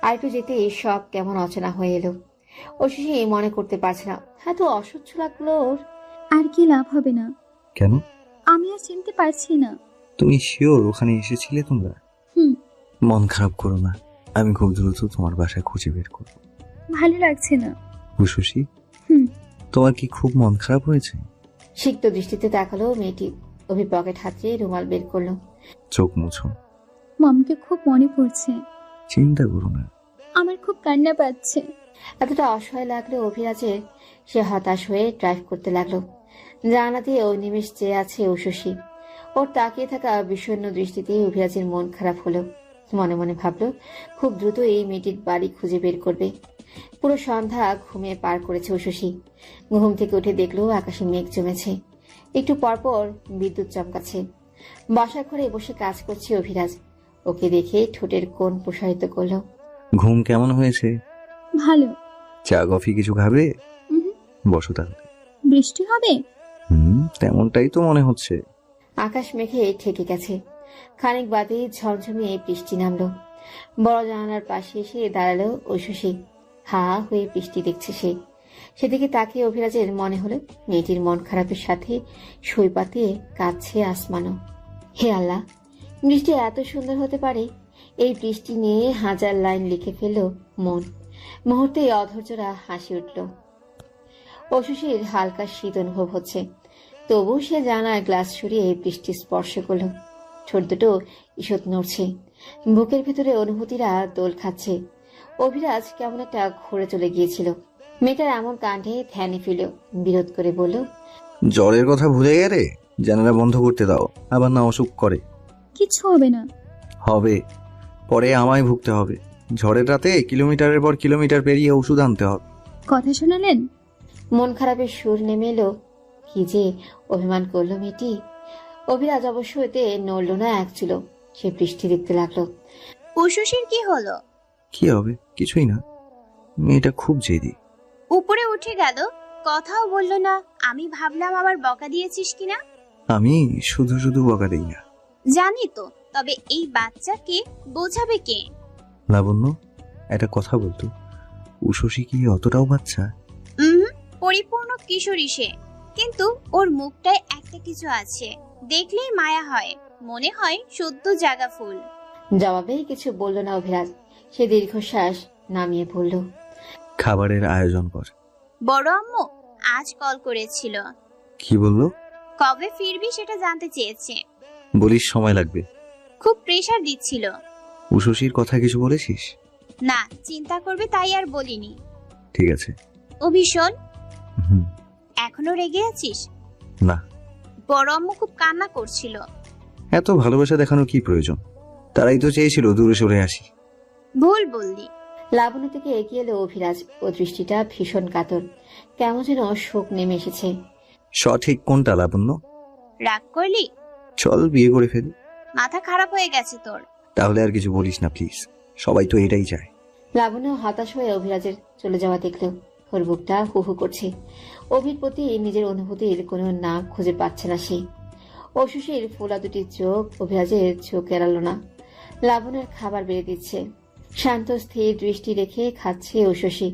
S2: আর একটু যেতে সব কেমন অচেনা হয়ে এলো। শশী মনে করতে পারছে না, এত অসহ্য লাগলো ওর।
S4: আর কি লাভ হবে না?
S1: কেন?
S4: আমি আর চিনতে পারছি না।
S1: তুমি শিওর ওখানে এসেছিলে তোমরা?
S4: হুম।
S1: মন খারাপ করো না, আমি খুব দ্রুত তোমার বাসায় খুঁজে বের করবো।
S4: ভালো লাগছে না।
S1: শশী,
S4: হুম।
S1: তোমার কি খুব মন খারাপ হয়েছে?
S2: সিক্ত দৃষ্টিতে তাকালো মেয়েটি। অভি পকেট হাতে রুমাল বের করলো।
S1: চোখ মুছো।
S4: মমকে খুব মনে পড়ছে।
S1: চিন্তা করো না।
S4: আমার খুব কান্না পাচ্ছে।
S2: এতটা অসহায় লাগলো অভিরাজের। সে হতাশ হয়ে ড্রাইভ করতে লাগলো। জানালা দিয়ে ওই নিমেষ চেয়ে আছে শশী। ওর তাকিয়ে থাকা বিষণ্ণ দৃষ্টিতে অভিরাজের মন খারাপ হলো। মনে মনে ভাবলো, খুব দ্রুত এই মেয়েটির বাড়ি খুঁজে বের করবে। পুরো সন্ধ্যা ঘুমিয়ে পার করেছে শশী। ঘুম থেকে উঠে দেখলো আকাশে মেঘ জমেছে। একটু পরপর বিদ্যুৎ চমকাচ্ছে। বসার ঘরে বসে কাজ করছে অভিরাজ। ওকে দেখে ঠোঁটের কোণ প্রসারিত করলো।
S1: ঘুম কেমন হয়েছে?
S4: ভালো।
S1: চা কফি কিছু খাবে?
S4: উহুম।
S1: বসো তাহলে।
S4: বৃষ্টি হবে?
S1: তেমনটাই তো মনে হচ্ছে।
S2: আকাশ মেঘে ঠেকে গেছে। খানিক বাদে ঝমঝমিয়ে বৃষ্টি নামলো। বড় জানালার পাশে এসে দাঁড়ালো শশী। হা হয়ে বৃষ্টি দেখছে সে। সেদিকে তাকিয়ে অভিরাজের মনে হলো মেয়েটির মন খারাপের সাথে সই পাতিয়ে কাঁদছে আসমানও। হে আল্লাহ, বৃষ্টি এত সুন্দর হতে পারে! এই বৃষ্টি নিয়ে হাজার লাইন লিখে ফেলল মন। মুহূর্তে অধৈর্যরা হাসি উঠল। শশীর হালকা শীত অনুভব হচ্ছে। তবু সে জানার গ্লাস সরিয়ে বৃষ্টি স্পর্শ করল। ঠোঁট দুটো ঈষৎ নড়ছে। বুকের ভেতরে অনুভূতিরা দোল খাচ্ছে। অভিরাজ কেমন একটা ঘুরে চলে গিয়েছিল। মেয়েটার এমন কাণ্ডে ধ্যানে ফিরল। বিরোধ করে বলল,
S1: জ্বরের কথা ভুলে গেলে? জানালা বন্ধ করতে দাও, আবার না অসুখ করে।
S4: কিচ্ছু হবে না।
S1: হবে, পরে আমায় ভুগতে হবে। ঝড়ের রাতে কিলোমিটারের পর কিলোমিটার পেরিয়ে ওষুধ আনতে হবে।
S4: কথা শোনালেন?
S2: মন খারাপের সুর নেমে এলো। কি যে অভিমান করলো মেয়েটি। অভিরাজ অবশ্য এতে নড়ল না এক চুলো। সে বৃষ্টি দেখতে লাগলো।
S5: উশুশির কি হলো?
S1: কি হবে? কিছুই না, মেয়েটা খুব জেদি।
S5: উপরে উঠে গেল, কথাও বললো না। আমি ভাবলাম আবার বকা দিয়েছিস কিনা।
S1: আমি শুধু শুধু বকা দেই না।
S5: জানি তো, তবে এই বাচ্চাকে বোঝাবে কে?
S1: লাবণ্য, একটা কথা বলতো, উশসী কি অতটাও বাচ্চা?
S5: পরিপূর্ণ কিশোরী সে, কিন্তু ওর মুখটায় একটা কিছু আছে, দেখলেই মায়া হয়। মনে হয় সদ্য জাগা ফুল।
S2: জবাবে কিছু বলল না অভিরাজ। সে দীর্ঘশ্বাস নামিয়ে বলল,
S1: খাবারের আয়োজন কর।
S5: বড় আম্মু আজ কল করেছিল।
S1: কি বললো?
S5: কবে ফিরবি সেটা জানতে চেয়েছে।
S1: বলিস সময় লাগবে।
S5: খুব প্রেসার দিচ্ছিল।
S1: উশসীর কথা কিছু বলেছিস?
S5: না, চিন্তা করবে তাই আর বলিনি।
S1: ঠিক আছে।
S5: ও ভীষণ।
S1: হুম।
S5: এখনো রেগে আছিস?
S1: না।
S5: বড় আম্মু খুব কান্না করছিল।
S1: এত ভালোবাসা দেখানোর কি প্রয়োজন? তারাই তো চেয়েছিল দূরে সরে আসি।
S5: ভুল বললি।
S2: লাবণ্য থেকে এগিয়ে এলো অভিরাজ। ও দৃষ্টিটা ভীষণ কাতর, কেমন যেন শোক নেমে এসেছে।
S1: সঠিক কোনটা লাবণ্য?
S8: রাগ করলি?
S1: চল বিয়ে করে ফেলি।
S8: মাথা খারাপ হয়ে গেছে তোর?
S1: তাহলে আর কিছু বলিস না প্লিজ, সবাই তো এটাই চায়।
S2: লাবণ্য হতাশ হয়ে অভিরাজের চলে যাওয়া দেখলো। ওর বুকটা হু হু করছে। অভির প্রতি নিজের অনুভূতির কোনো নাম খুঁজে পাচ্ছে না সে। অশুষির ফোলা দুটি চোখ অভিরাজের চোখ এড়ালো না। লাবণ্যের খাবার বেড়ে দিচ্ছে। শান্ত স্থির দৃষ্টি রেখে খাচ্ছে অশুষি।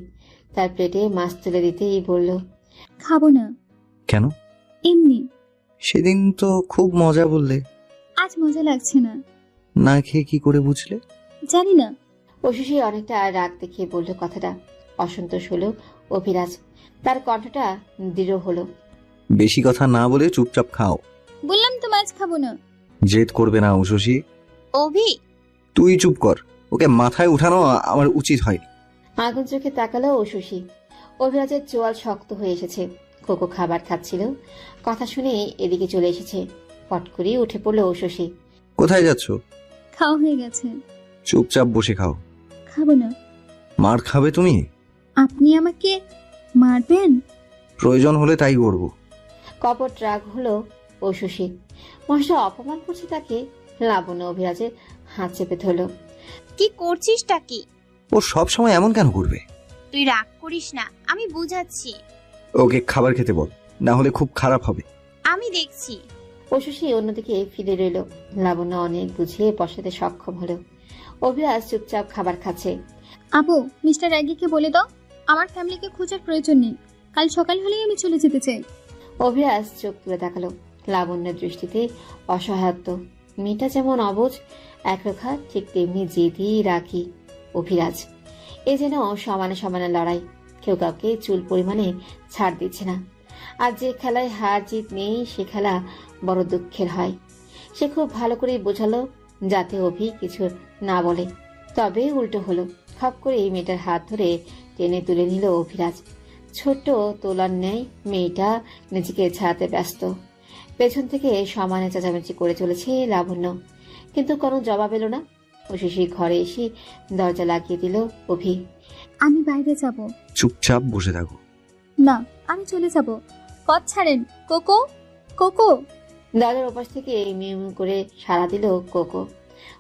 S2: তার প্লেটে মাছ তুলে দিতেই বলল,
S4: খাবো না।
S1: কেন?
S4: এমনি।
S1: সেদিন তো খুব মজা বললে।
S4: আজ মজা লাগছে না।
S1: না খেয়ে কি করে বুঝলে?
S4: জানি না।
S2: অশুষি অনেকটা রাগ দেখিয়ে বলল কথাটা। অসন্তোষ হলো অভিরাজ। তার কণ্ঠটা দৃঢ় হলো।
S1: বেশি কথা না বলে চুপচাপ খাও।
S4: বললাম তো মাছ খাবো না।
S1: জেদ করবে না উশসী।
S8: অভি,
S1: তুই চুপ কর, ওকে মাথায় উঠানো আমার উচিত হয়নি।
S2: আগুন চোখে তাকালো অশুষি। অভিরাজের চোয়াল শক্ত হয়ে এসেছে। কোকো খাবার খাচ্ছিল, কথা শুনে এদিকে চলে এসেছে। পট করে উঠে পড়লো অশুষি।
S1: কোথায় যাচ্ছ?
S4: খাওয়া হয়ে গেছে।
S1: চুপচাপ বসে খাও।
S4: খাবো না।
S1: মার খাবে তুমি?
S4: আপনি আমাকে মারবেন?
S1: প্রয়োজন হলে তাই করব।
S2: কপট রাগ হলো অশুষি। মহাশা অপমান করছে তাকে। লাবণ্য অভিরাজের হাত চেপে ধরল।
S8: কি করছিসটা কি?
S1: ও সব সময় এমন কেন করবে?
S8: তুই রাগ করিস না, আমি বুঝাচ্ছি।
S1: ওকে খাবার খেতে বল, না হলে খুব খারাপ হবে।
S8: আমি দেখছি।
S2: অশুষি অন্যদিকে ফিরে রইল। লাবণ্য অনেক বুঝিয়ে বসাতে সক্ষম হলো। অভিরাজ চুপচাপ খাবার খাচ্ছে।
S4: আপু, মিস্টার রাগিকে বলে দাও আমার ফ্যামিলিকে খোঁজার প্রয়োজন নেই। কাল সকাল হলেই আমি চলে যেতে চাই।
S2: অভিরাজ চোখ তুলে তাকালো। লাবণ্যের দৃষ্টিতে অসহায়ত্ব। মেয়েটা যেমন অবুঝ একরোখা, ঠিক তেমনি জেদি রাগী অভিরাজ। এ যেন সমানে সমানে লড়াই। কেউ কাউকে চুল পরিমাণে ছাড় দিচ্ছে না। আর যে খেলায় হার জিত নেই সে খেলা বড় দুঃখের হয়। সে খুব ভালো করেই বোঝালো যাতে অভি কিছু না বলে। তবে উল্টো হলো। খপ করে এই মেয়েটার হাত ধরে টেনে তুলে নিল অভিরাজ। ছোট্ট তোলার ন্যায় মেয়েটা নিজেকে ছাড়াতে ব্যস্ত। পেছন থেকে সমানে চেঁচামেচি করে চলেছে লাবণ্য, কিন্তু কোনো জবাব এলো না। অশুষি ঘরে এসে দরজা লাগিয়ে দিল অভি।
S4: আমি বাইরে যাব।
S1: চুপচাপ বসে থাকো।
S4: না, আমি চলে যাব। পথ ছাড়েন। Cocoa, cocoa.
S2: দরজার ওপাশ থেকে মিউ মিউ করে সাড়া দিল কোকো।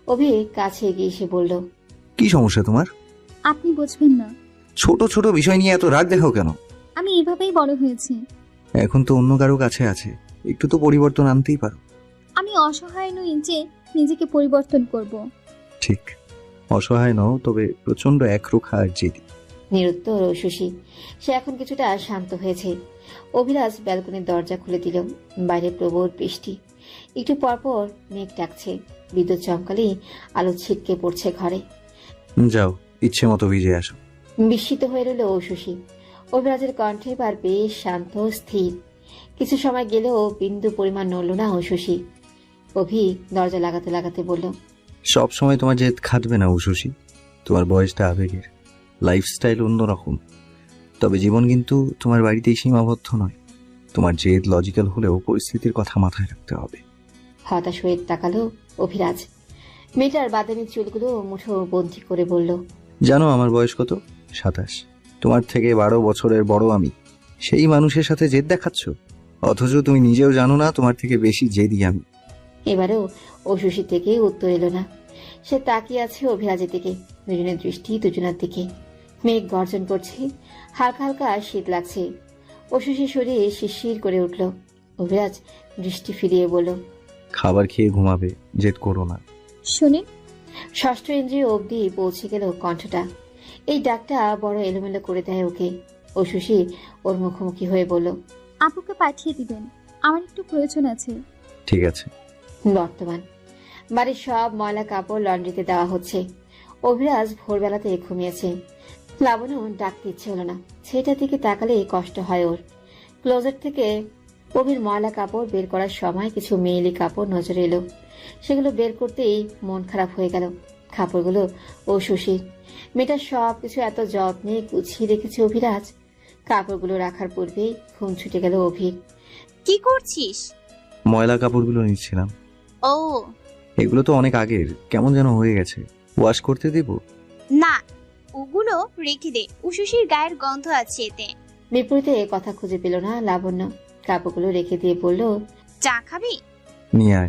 S2: অভি কাছে এগিয়ে এসে বলল,
S1: কি সমস্যা তোমার?
S4: আপনি বুঝবেন না।
S1: ছোট ছোট বিষয় নিয়ে এত রাগ দেখাও কেন?
S4: আমি এভাবেই বড় হয়েছি।
S1: এখন তো অন্য কারো কাছে আছে, একটু তো পরিবর্তন আনতেই পারো।
S4: আমি অসহায় নই যে নিজেকে পরিবর্তন করব।
S1: ঠিক, অসহায় নও, তবে প্রচন্ড একরোখা আর জেদি।
S2: নিরুত্তর অশুষি। সে এখন কিছুটা শান্ত হয়েছে। অভিরাজ ব্যালকনির দরজা খুলে দিল। বাইরে প্রবল বৃষ্টি। একটু পরপর মেঘ ডাকছে। বিদ্যুৎ চমকালেই আলো ছিটকে পড়ছে ঘরে।
S1: যাও, ইচ্ছে মতো ভিজে আসো।
S2: বিস্মিত হয়ে রইল অশুষি। অভিরাজের কণ্ঠে এবার বেশ শান্ত স্থির। কিছু সময় গেলেও বিন্দু পরিমাণ নড়ল না অশুষি। অভি দরজা লাগাতে লাগাতে বলল,
S1: সব সময় তোমার জেদ খাটবে না উশসী। তোমার বয়সটা আবেগের, লাইফস্টাইল অন্যরকম। তবে জীবন কিন্তু তোমার বাড়িতেই সীমাবদ্ধ নয়। তোমার জেদ লজিক্যাল হলেও পরিস্থিতির কথা মাথায় রাখতে হবে।
S2: হতাশ হয়ে তাকালো অভিরাজ। মেয়েটার বাদামি চুলগুলো মুঠো বন্দি করে বলল,
S1: জানো আমার বয়স কত? 27। তোমার থেকে 12 বছরের বড় আমি। সেই মানুষের সাথে জেদ দেখাচ্ছ, অথচ তুমি নিজেও জানো না তোমার থেকে বেশি জেদি আমি।
S2: এবারেও অশুষি থেকে উত্তর এলো না। সে তাকিয়ে আছে অভিরাজের দিকে। দুজনের দৃষ্টি দুজনের দিকে। মেঘ গর্জন করছে, হালকা হালকা শীত লাগছে। অশুষির শরীরে শিরশির করে উঠল। অভিরাজ দৃষ্টি ফিরিয়ে বলল,
S1: খাবার খেয়ে ঘুমাবে, জেদ করো না।
S4: শুনেন,
S2: ষষ্ঠ ইন্দ্রিয় অবধি পৌঁছে গেল কণ্ঠটা। এই ডাকটা বড় এলোমেলো করে দেয় ওকে। অশুষি ওর মুখোমুখি হয়ে বলল,
S4: আপুকে পাঠিয়ে দিবেন, আমার একটু প্রয়োজন আছে।
S1: ঠিক আছে।
S2: বর্তমান বাড়ির সব ময়লা কাপড় লন্ড্রিতে দেওয়া হচ্ছে। অভিরাজ ভোরবেলাতে ঘুমিয়েছে। লাবণ্য ডাকতে ইচ্ছে হলো না। সেটার দিকে তাকালে কষ্ট হয় ওর। ক্লোজেট থেকে অভির ময়লা কাপড় বের করার সময় কিছু মেয়েলি কাপড় নজরে এলো। সেগুলো বের করতেই মন খারাপ হয়ে গেল। কাপড়গুলো অশুষির। মেয়েটার সব কিছু এত যত্নে গুছিয়ে রেখেছে অভিরাজ। কাপড়গুলো রাখার পূর্বেই ঘুম ছুটে গেল অভির।
S8: কি করছিস?
S1: ময়লা কাপড়গুলো নিচ্ছিলাম।
S8: ও
S1: এগুলো তো অনেক আগের, কেমন যেন হয়ে গেছে। ওয়াশ করতে দিব?
S8: না, ওগুলো রেখে দে, উশুশির গায়ের গন্ধ আছে এতে।
S2: বিপরীতে কথা খুঁজে পেল না লাবণ্য। কাপড়গুলো রেখে দিয়ে বলল,
S8: চা খাবি?
S1: নিয়ে আয়।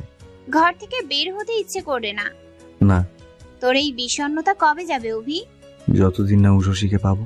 S8: ঘর থেকে বের হতে ইচ্ছে করে না।
S1: না,
S8: তোর এই বিষণ্ণতা কবে যাবে অভি?
S1: যতদিন না উশসীকে পাবো।